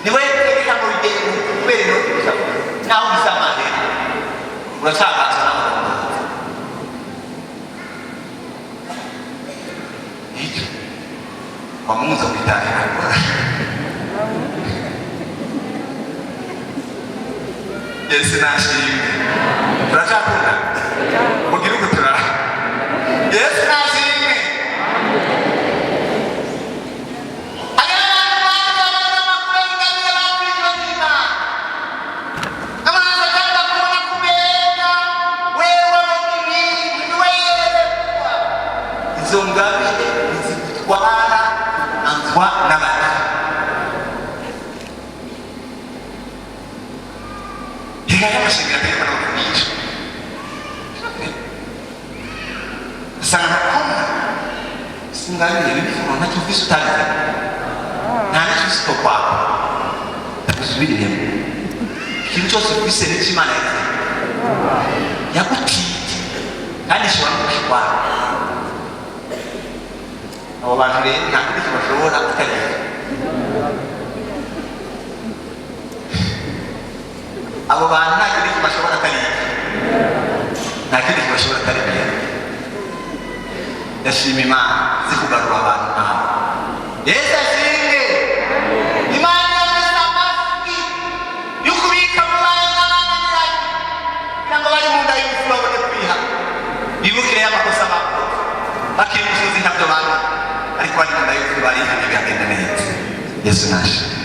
niwe tegeka mu bigeni kubera ino naho bisamaje urashakaza n'abantu icyo wamuza kwitahira Yesu nashimwe turashakunda mugira ugutura Yesu nashimwe zongabire zitwara antwa n'abandi hingaya amashinga ategeka no kubica usanga koma singabire bifuno ntacyo ufise utagize nta n'icyo ufise ko kwako ndagusubiriremo ikintu cyose ufise n'icyo Imana yagutije kandi ishobora kukirwara abo bantu rero nta kindi bashobora kutareba abo bantu nta kindi bashobora kutareba nta kindi bashobora kutareba ndashima Imana zikugarura abantu nk'abo Yesu ashimwe Imana yafise amafi yo kubika mu bayo n'abananiranye kugira ngo bari mu nda y'ubufu babone kwiha bibukire y'amakosa bakoze bakiri umusozi ntabyo banga ariko bari mu nda y'ubufu barihanye bigagenda neza Yesu nashimwe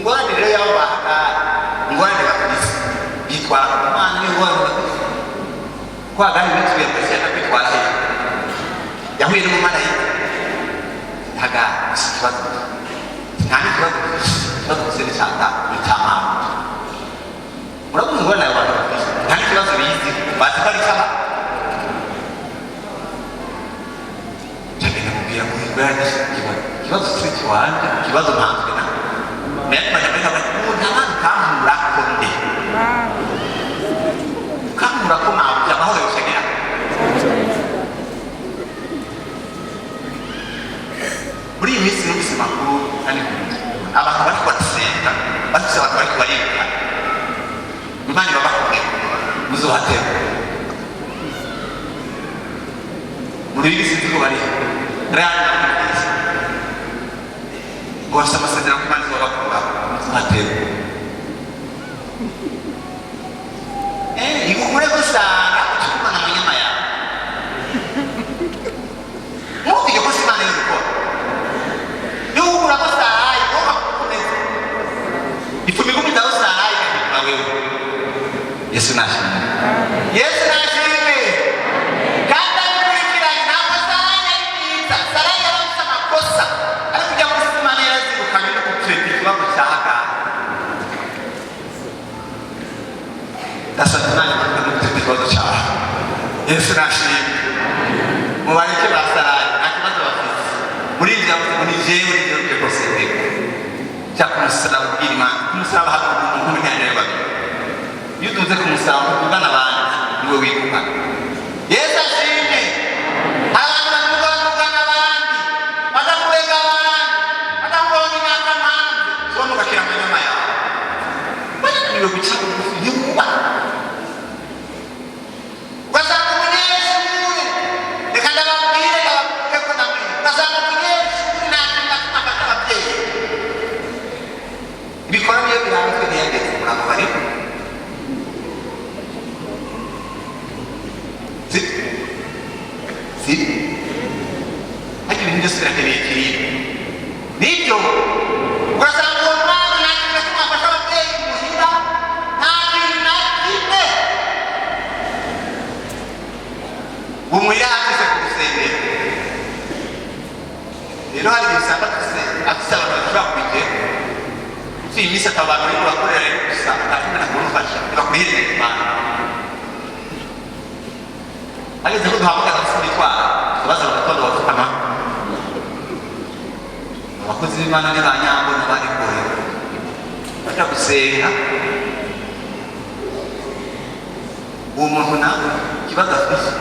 ingorane rero y'abo bahagara ingorane bakabise bitwara ku mwana n'ingorane bakabise kwagana ibintu biyakasiye no kwitwara hejuru yahuye n'umumarayika hagara gusa ikibazo nta n'ikibazo gusa n'ishaka bitamama murabuze ingorane y'abo bantu bakabise nta n'ikibazo bizi bazi ko ari kaba cyagenda mubwira ngo ingorane ikibazo cy'iki wanjye ikibazo ntanzwe nawe mereka mereka mudah kamu rakun deh kamu rakun apa jangan mau saya kira beri misi makku kan abang abang kuat sih pas saat balik balik gimana bapak musuh hati beri misi itu balik real gua sama saja aku masih bawa hadir. Ibu mulai besar, aku cuma namanya Maya. Mau tiga pasti mana itu kok? Ibu mulai besar, ibu aku punya. Ibu minggu minta besar, ibu lagi. Yesus nasi. Yesus nasi ini. Kata ibu pikiran apa salahnya kita? Salahnya orang sama kosa. Aku jangan mesti mana yang itu kami itu kritik cuma berusaha. Dasarnya kita kritik waktu cara. Yesus nasi. Mubarak berasal. Aku masih wafis. Murid jauh ke positif. Jangan selalu iman. Selalu harus menghadapi apa? Itu tu selalu bukan apa? Dua wibukan. Yesus ini. Alam bukan apa? Ada kulegawan. Ada orang yang akan mana? Semua kira-kira Maya. Banyak juga guca bugufi ntibumva ugasanga umunyeshuri reka ndababwire ndababwire ko namwe ugasanga umunyeshuri nta kintu atuma afasha ababyeyi ibikora niyo biranzwe ntiyageze ntabwo barimo si ariko ibintu byose birakeneye ikiribwa nibyo ugasanga uwo mwana nta kintu atuma afasha ababyeyi muhira nta kintu na kimwe umuhira ahageze ku rusengero rero hari igihe usanga afise abantu bashobora kubigera si iminsi akaba abantu bariko bakorera rero gusa atakimana kumufasha ntibakurihereza imana ageze ko duhamagara abasore twara tubaza bagatondo bapfukama abakozi b'imana ni ba nyambo n'abari kure baja gusenga uwo muntu nawe ikibazo afise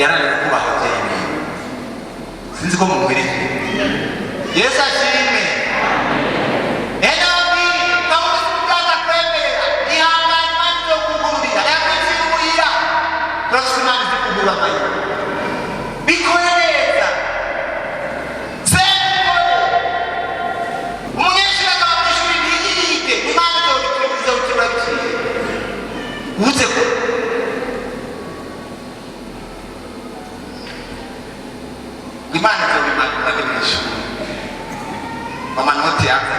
yarananiwe kubaha ababyeyi biwe sinzi ko mumwirije yesu ashimwe Imana izi kugura amayira bikore neza sebikore umunyeshuri akaba mu ishuri ntiyige imana izabikuriza bukibura biciye ubuze ko imana izabimana kandi mu ishuri amanoti yaza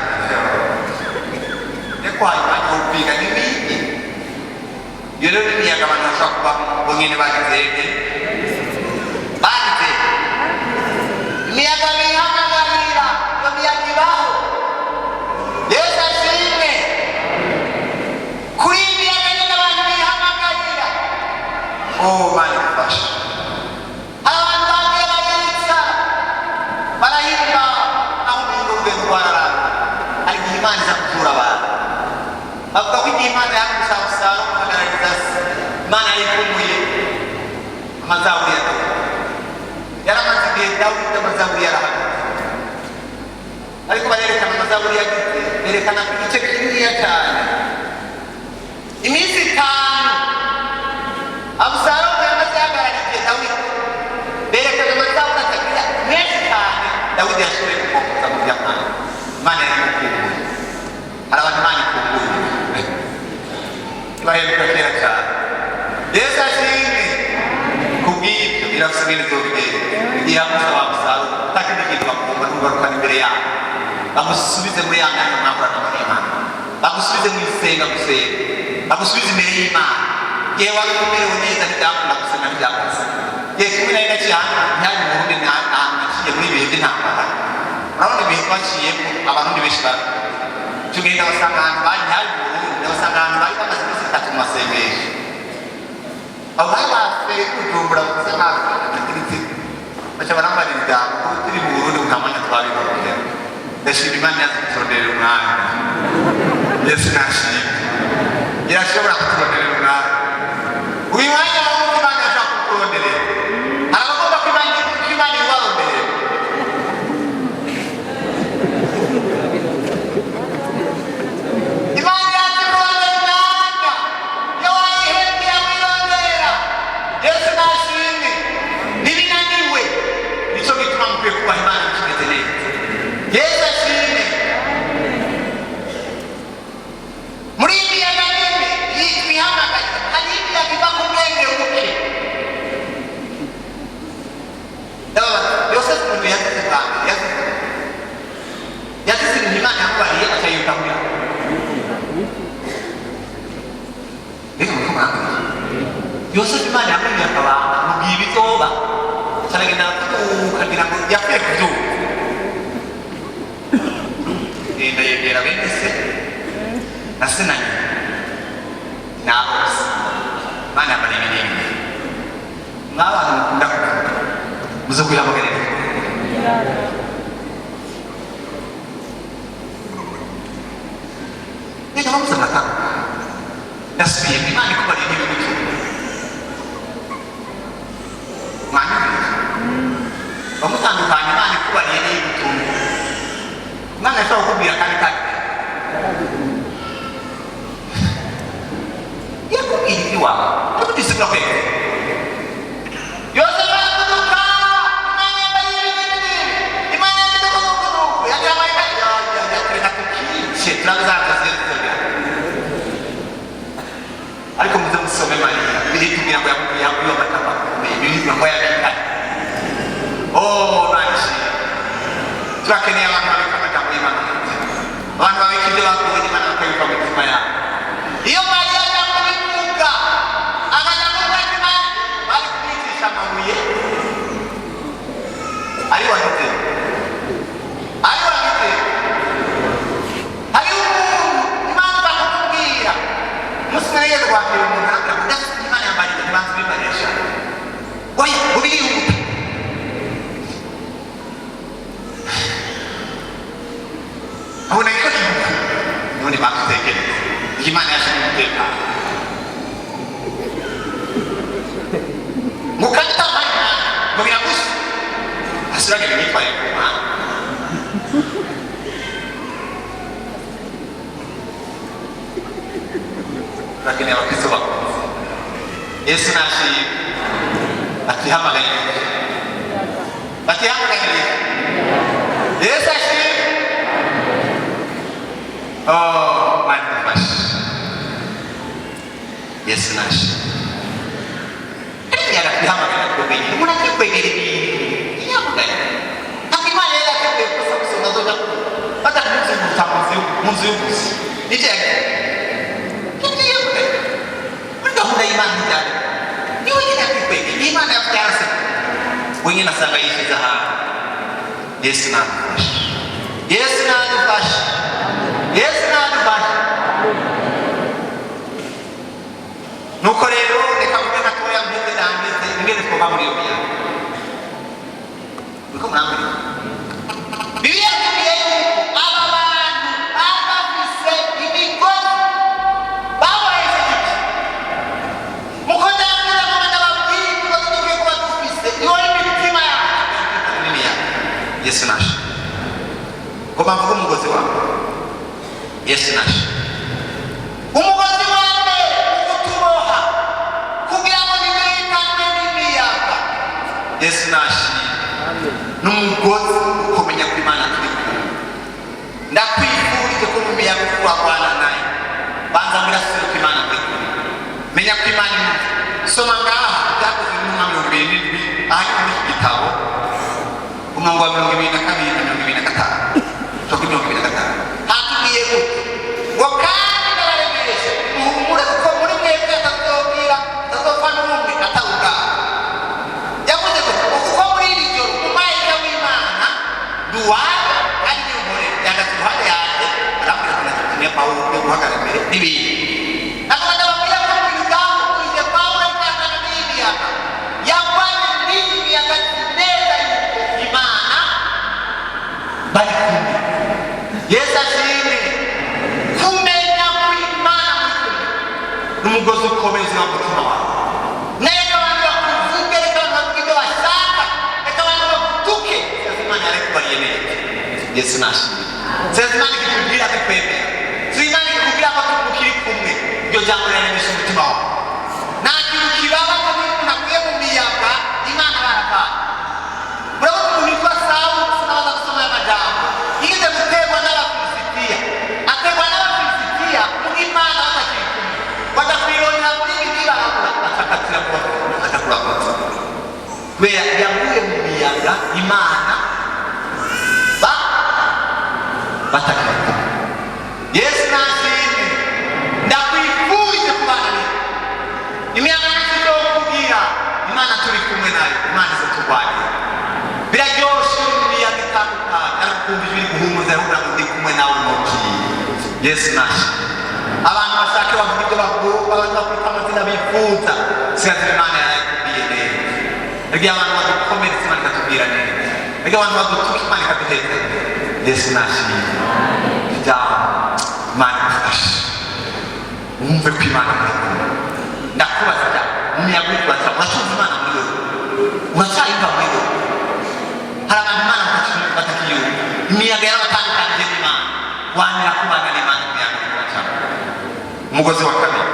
reko hanyuma yo kwiga n'ibindi iyo rero n'imiyaga abantu bashobora kuba bo nyine bagize imiyaga mihamagarira iyo miyaga ibaho yesu ashimwe kuri iyi miyaga nyine abantu bihamagarira bari gufasha abantu bagiye bayiritsa barahimba aho umuntu urwego rwararana hari igihe imana iza kuvura abantu bavuga ko igihe imana yakusa usaro kuhagarariza imana yikumuye amazaburi ya Dawudi yaramaze igihe Dawudi amazaburi yarahagaze ariko barerekana amazaburi yagize berekana ku gice kininiya cyane iminsi 5 Abusalomu yamaze yahagarariye Dawidi berekana amazaburi atagira menshi cyane Dawidi yashoboye kumokoza mu by'amana imana yarimukumbuye hari abantu imana ikumbuye baheruka kera cyane yesu ashimwe kubw'ibyo birasubiriza ubwenge igihe amusaba Abusalomu utakindi kintu bakumva n'ugarukana imbere yabo bamusubize muri ya myanya mwakorana n'Imana bagusubize mu isenga gusenga bagusubize imbere y'Imana igihe wari umerewe neza ntibyakunda gusenga ntibyakoze igihe kimwe na rimwe cyane ntihari mu burundi ahantu naciye muri ibihe by'intambara urabona ibihe twaciyemo abarundi benshi tugenda basanga ahantu bari ntihari mu burundi basanga ahantu bari bamaze iminsi 3 mu masengesho abo bari bafeye kujumbura gusa nkaho bakiritse baca barambarira ijambo kuko turi mu burundi nta mwanya twabibonera ndashima imana yaza kuturondera umwanya yesu nashimye irashobora kuturondera umwanya uyu mwanya w'uko imana yashaka kukuronderera hari abagomba ko imana ibaronderera imana yaza kurondera imyanya iyo wayihembera wirondera yesu nashimye ntibinaniwe nicyo gituma mukwiye kubaha imana kimeze neza yesu ashimwe muri iyi miyaga nini twihamagaye hari imiyaga iva ku bwenge buke yosefu umuntu yazize bwa mbere yazize ibintu imana yamubariye akayitahura reka muko mwambariye yosefu imana yamubariye akabanga mubwiye ibizoba cyaragenda akagira ngo yapfuye kubyuka genda yegera bene se na se na nyina nabo se imana yambarira ibintu mw'abantu mukunda kuvuga muze kuyihamagarira reka bamuze amatara yasubiye imana ikubariye n'ibihugu mwanyumvira bamutandukanya imana ikubariye n'ibihugu imana ishobora kukubwira kandi iwa ariko disigura kwege Yosefu arakuduka Imana yakuduka yagira amayika yakureka tukice turabizaza zirikubira ariko muze musome Mariya biritubwira ngo yakuye amatama biritubwira ngo yakika nanishi turakeneye abantu babika amagambo y'Imana abantu babika ibyo bakuye Imana bakabika mu mitima yabo iyo Mariya yakubivuga akajya mu mutima bari kumwicisha amabuye ari wahite hari umuntu Imana bakakubwira umusore yeze kwakira umuntu arakira ngo ndetse Imana yambarira ntibanze bibaresha oya ubirihuta abona ko kibuka none bakutekereza Imana yashimye umutekano mukata Imana ngo biragusa asirage n'itwaye ku Mana lakini abakristo bakunze Yesu nashimye atihamagaye Yesu ashimye Mana dufashe Yesu nashimye atihamagaye kubenye umuntu akikwegera ibintu ihamagaye ntabwo Imana yari yateguye gusa gusoma zoja batakumuzunguza mu nzu y'ubusa nicyo yagiye gahunda y'Imana ijyana niwe nyine yakwikwegera Imana yabyarase wenyine asanga yishyize ahantu Yesu nadufashe Yesu nadufashe Yesu nadufashe nuko rero reka mube gatoya mbize nangize ingene twova muri iyo myaka niko murambwira Bibiliya itubwiye yuko aba bantu bafise imigozi babaye mukodambira ngo ndababwira ibibazo tugiye kuba dufise iyo imitima yacu Yesu nashe ngo bavuge umugozi wawe Yesu nashe umugozi wawe ukutuboha kugira ngo ntiwitanwe n'imiyaga Yesu nashe n'umugozi ukumenya ko Imana turi kumwe ndakwifurije ko mu miyaga urwana nayo banza murasubira ko Imana turi kumwe menya ko Imana soma ngaha byakoze mu 27 aha muri iki gitabo umurongo wa 22 na 25 toki 25 hatubwiye ngo kandi ndabaremesha muhumure kuko muri mwebwe atazobwira atazopfa n'umwe atawuga yavuze ngo kuko muri iri joro umayika w'Imana duwaye ari n'umure yagaze iruhande yanjye arambwira ati natumye Pawulo yo guhagarara imbere n'ibindi Yesu ashimwe kumenya ko Imana n'umugozi ukomeza umutima wawe neza abantu bakuvuge reka abantu bavuge ibyo bashaka reka abantu bagutuke Imana yarekubariye neza Yesu nashimwe Imana ikikubwira akikwemera Imana ikikubwira ko tukiri kumwe iryo jambo riraremisha umutima wawe nta kintu kibabaza n'umuntu akuye mu miyaga Imana barapana urabona umuntu witwa Sawuli sinabaza gusoma aya majambo yigeze guterwa n'Abafilisitiya aterwa n'Abafilisitiya muri Imana batakiri kumwe bagakwirondera muri ibi barabura bakakatira bakakuragutsa kubera yaguye mu miyaga Imana batakiri kumwe Yesu nashimwe ndakwifurije kubana nawe imiyaga ntizokubwira Imana turi kumwe nayo Imana izoturwanira biraryoshe imiyaga itandukanye ariko kumva ijwi riguhumuza rikubwira ngo ndi kumwe nawe umuki Yesu nashimwe abantu bashake bavuga ibyo abantu bakwita amazina bifuza sigaze Imana yarayikubwiye neza rege abantu badukomeretsa Imana ikatubwira neza rege abantu badutuka Imana ikaduheza Yesu nashimwe ijambo Imana idufashe wumve ko Imana muri kumwe ndakubaza umuyaga witwaza uracyumva Imana muri wowe uracyayumva muri wowe hari abantu Imana batakiyumva imiyaga yarabatandukanije n'Imana wanira kubana n'Imana imiyaga uracyumva umugozi wa kabiri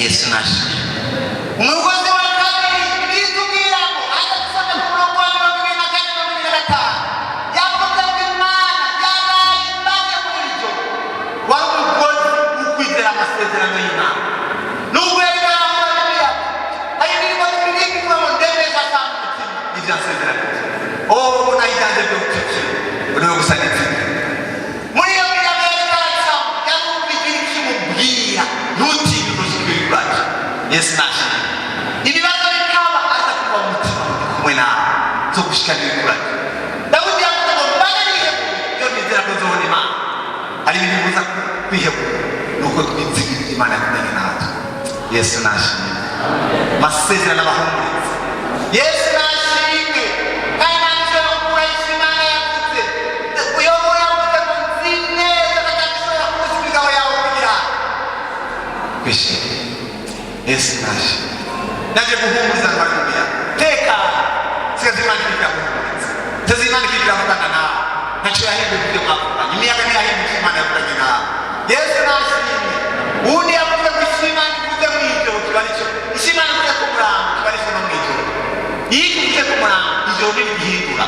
Yesu nashimwe. Umugozi wa kabiri bitubwira ngo aza gusoma ku murongo wa 24-25 yavuze ngo Imana yaraye imbanye muri ryo wari umugozi ukwizera amasezerano y'Imana. Nubwo yari yaramuye hari ibintu bibiri ngo ndemeza cyane umutima ibyo asezerano. Oh nayitanze byo kuki uri gusanitse muri iyo mirimo y'Imana yamubwira ikimubwira ntutinye urushikiri rwacu. Yesu nashimwe. Ibibazo bikaba aza kuba umutima kumwe nawe zo gushikanira kuraje. Dawudi yavuze ngo mbana nihebura iyo nizera ko nzobona Imana. Hari ibintu bibuza kwihebura nuko twinzigira Imana yakumenye natwe. Yesu nashimwe. Masezerano n'abahumuriza. Yesu nashimwe. Kandi nanjye ukurahisha Imana yavuze. Uyobo yavuze ngo nzi neza ndashobora kugusubiza aho yawe kugira kwishima. Yesu nashimwe. Naje guhumuriza Haleluya. Teka Imana ikiraguhumuriza. Imana ikiravugana nawe. Ntacyo yahinduye ibyo mwavuganye. Imiyaga ntiyahinduye Imana yavuganye nawe. Yesu nashimwe. Ubundi yavuze ngo Imana ivuze mu ijoro kiba aricyo. Imana ivuze ku murango kiba aricyo no mu ijoro. Iyo ivuze ku murango ijoro ntirigihindura.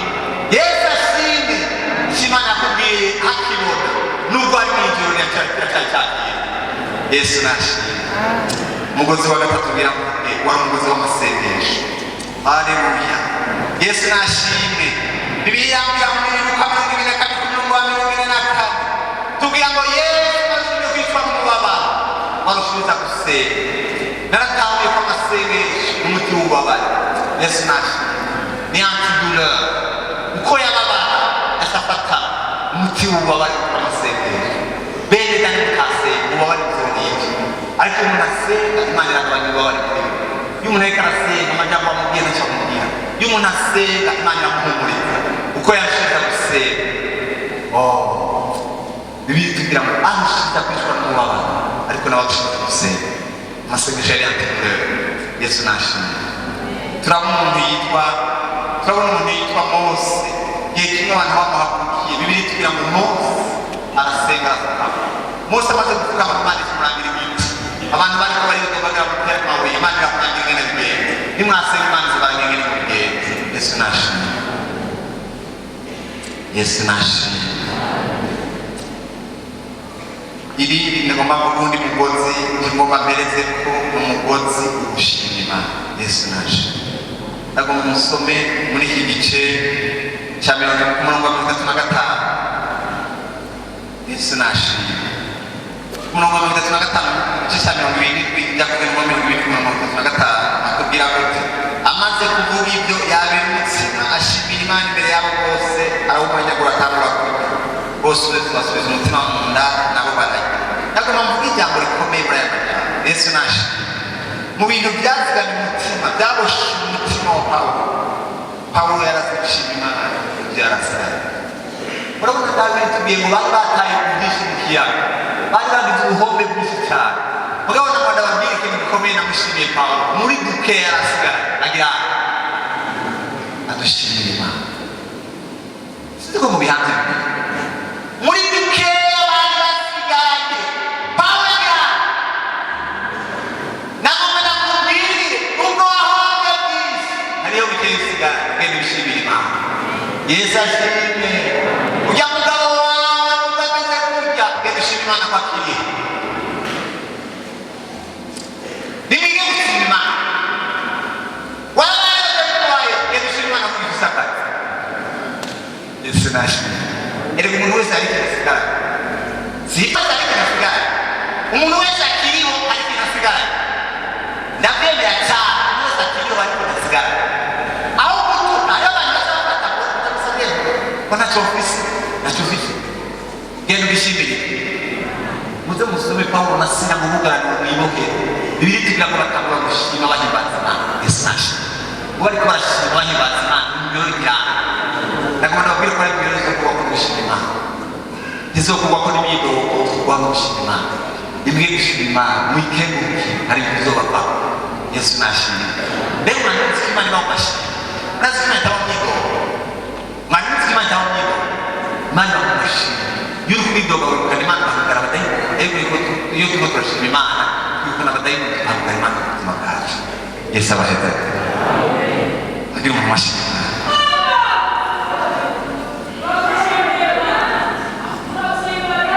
Yesu ashimwe. Imana yakubwiye hakibona nubwo ari mu ijoro iracyacyagiye. Yesu nashimwe. Umugozi wa gatatu bwira wa mugozi w'amasengesho. Haleluya. Yesu nashimwe. Bibiliya yambwira mu Luka 22:44 tubwira ngo Yesu ashimwe kwitwa mu mubabaro warushiza gusenga. Naratahuye ko amasengesho umuti w'ububabare. Yesu nashimwe. Ni antidouleur. Uko yababara asafata umuti w'ububabare w'amasengesho. Bene dani mukase ububabare bw'iki. Ariko umuntu asenga Imana iragabanya ububabare bwe. Iyo umuntu ariko arasenga amajambo amubwiye ntacyo amubwira. Iyo umuntu asenga Imana iramuhumuriza uko yashize gusenga. Bibiliya itubwira ngo arushiza kwicwa n'umubabaro ariko nawe arushiza gusenga. Amasengesho yari antidouleur. Yesu nashimwe. Turabona umuntu yitwa Mose. Igihe kimwe abantu bamuhagurukiye Bibiliya itubwira ngo Mose arasenga arasaba. Mose amaze gupfukama Imana imurangira ibintu. Abantu bariko bariga bagera mu tera mawe Imana irakurangira ingene bigenze. Nimwasenga Imana izabarangira ingene bigenze. Yesu nashimwe. Yesu nashimwe. Iri ngomba kurundi mugozi ngomba mbereze ko umugozi ugushima Imana. Yesu nashimwe. Ndagomba musome muri iki gice cya 35. Yesu nashimwe. Umurongo wa 35 igice cya 27 byakozwe mu 2035 akubwira ko amaze kuvuga ibyo yabera umutsima ashimira Imana imbere yabo bose arawumanyagura atangura kurya. Bose basubiza umutima mu nda nabo bararya. Ndagomba mvuga ijambo rikomeye muri aya majambo. Yesu nashimwe. Mu bintu byazigana umutima byaboshe umutima wa Pawulo yarazi gushima Imana ibyo yarasaba. Urabona Dawidi tubwiye ngo bari bataye byinshi mu kiyaga. Bari bagize ubuhombe bwinshi cyane. Mugabona ngo ndababwira ikintu gikomeye namushimiye Pawulo. Muri duke yarasigara agira adushimira Imana. Siko mu bihanze bibiri. Muri duke abandi basigaye Pawulo agira nagomba ndakubwire ubwo wahombe bwinshi hariyo bikeye usigara ugenda ushimira Imana. Yesu ashimwe. Ujya mugabo wawe ugameze kurya ugenda ushima Imana ko akiriye. Nimige gushima Imana. Wabaye ugenda ushima Imana ko ufise akazi. Yesu nashimwe. Erega umuntu wese ari kinasigara. Sipa ari kinasigara. Umuntu wese akiriho ari kinasigara. Ndabyemera cyane umuntu wese akiriho ari kinasigara. Aho kuko ayo abantu bazafata ngo utamusabye ko ntacyo ufise ntacyo ufite. Genda ubishimire. Muze musome Pawulo na Sila mu bugarani mwibuke. Bibiliya itubwira ko batangura gushima bahimbaza Imana. Yesu nashimwe. Ubu ariko barashima bahimbaza Imana imiboro y'Imana. Ndagomba ndababwira ko ari ibirori zo kuba ko gushima Imana. Ntizokugwa ko n'imyidogo kuba ko gushima Imana. Nimwe gushima Imana mwikenguke hari ibyo bizobavaho. Yesu nashimwe. Mbega mwanitse ko Imana ibaho mashimwe. Murazi ko Imana itabaho myidogo. Mwanitse ko Imana itabaho myidogo. Imana ibaho mashimwe. Iyo uri kwidoga urukana Imana ugahangara abadayimoni. Iyo turimo turashima Imana gutandukana abadayimoni, ntabwo Imana mu buzima bwacu. Yesu abaheze. Agira umuntu mashyi.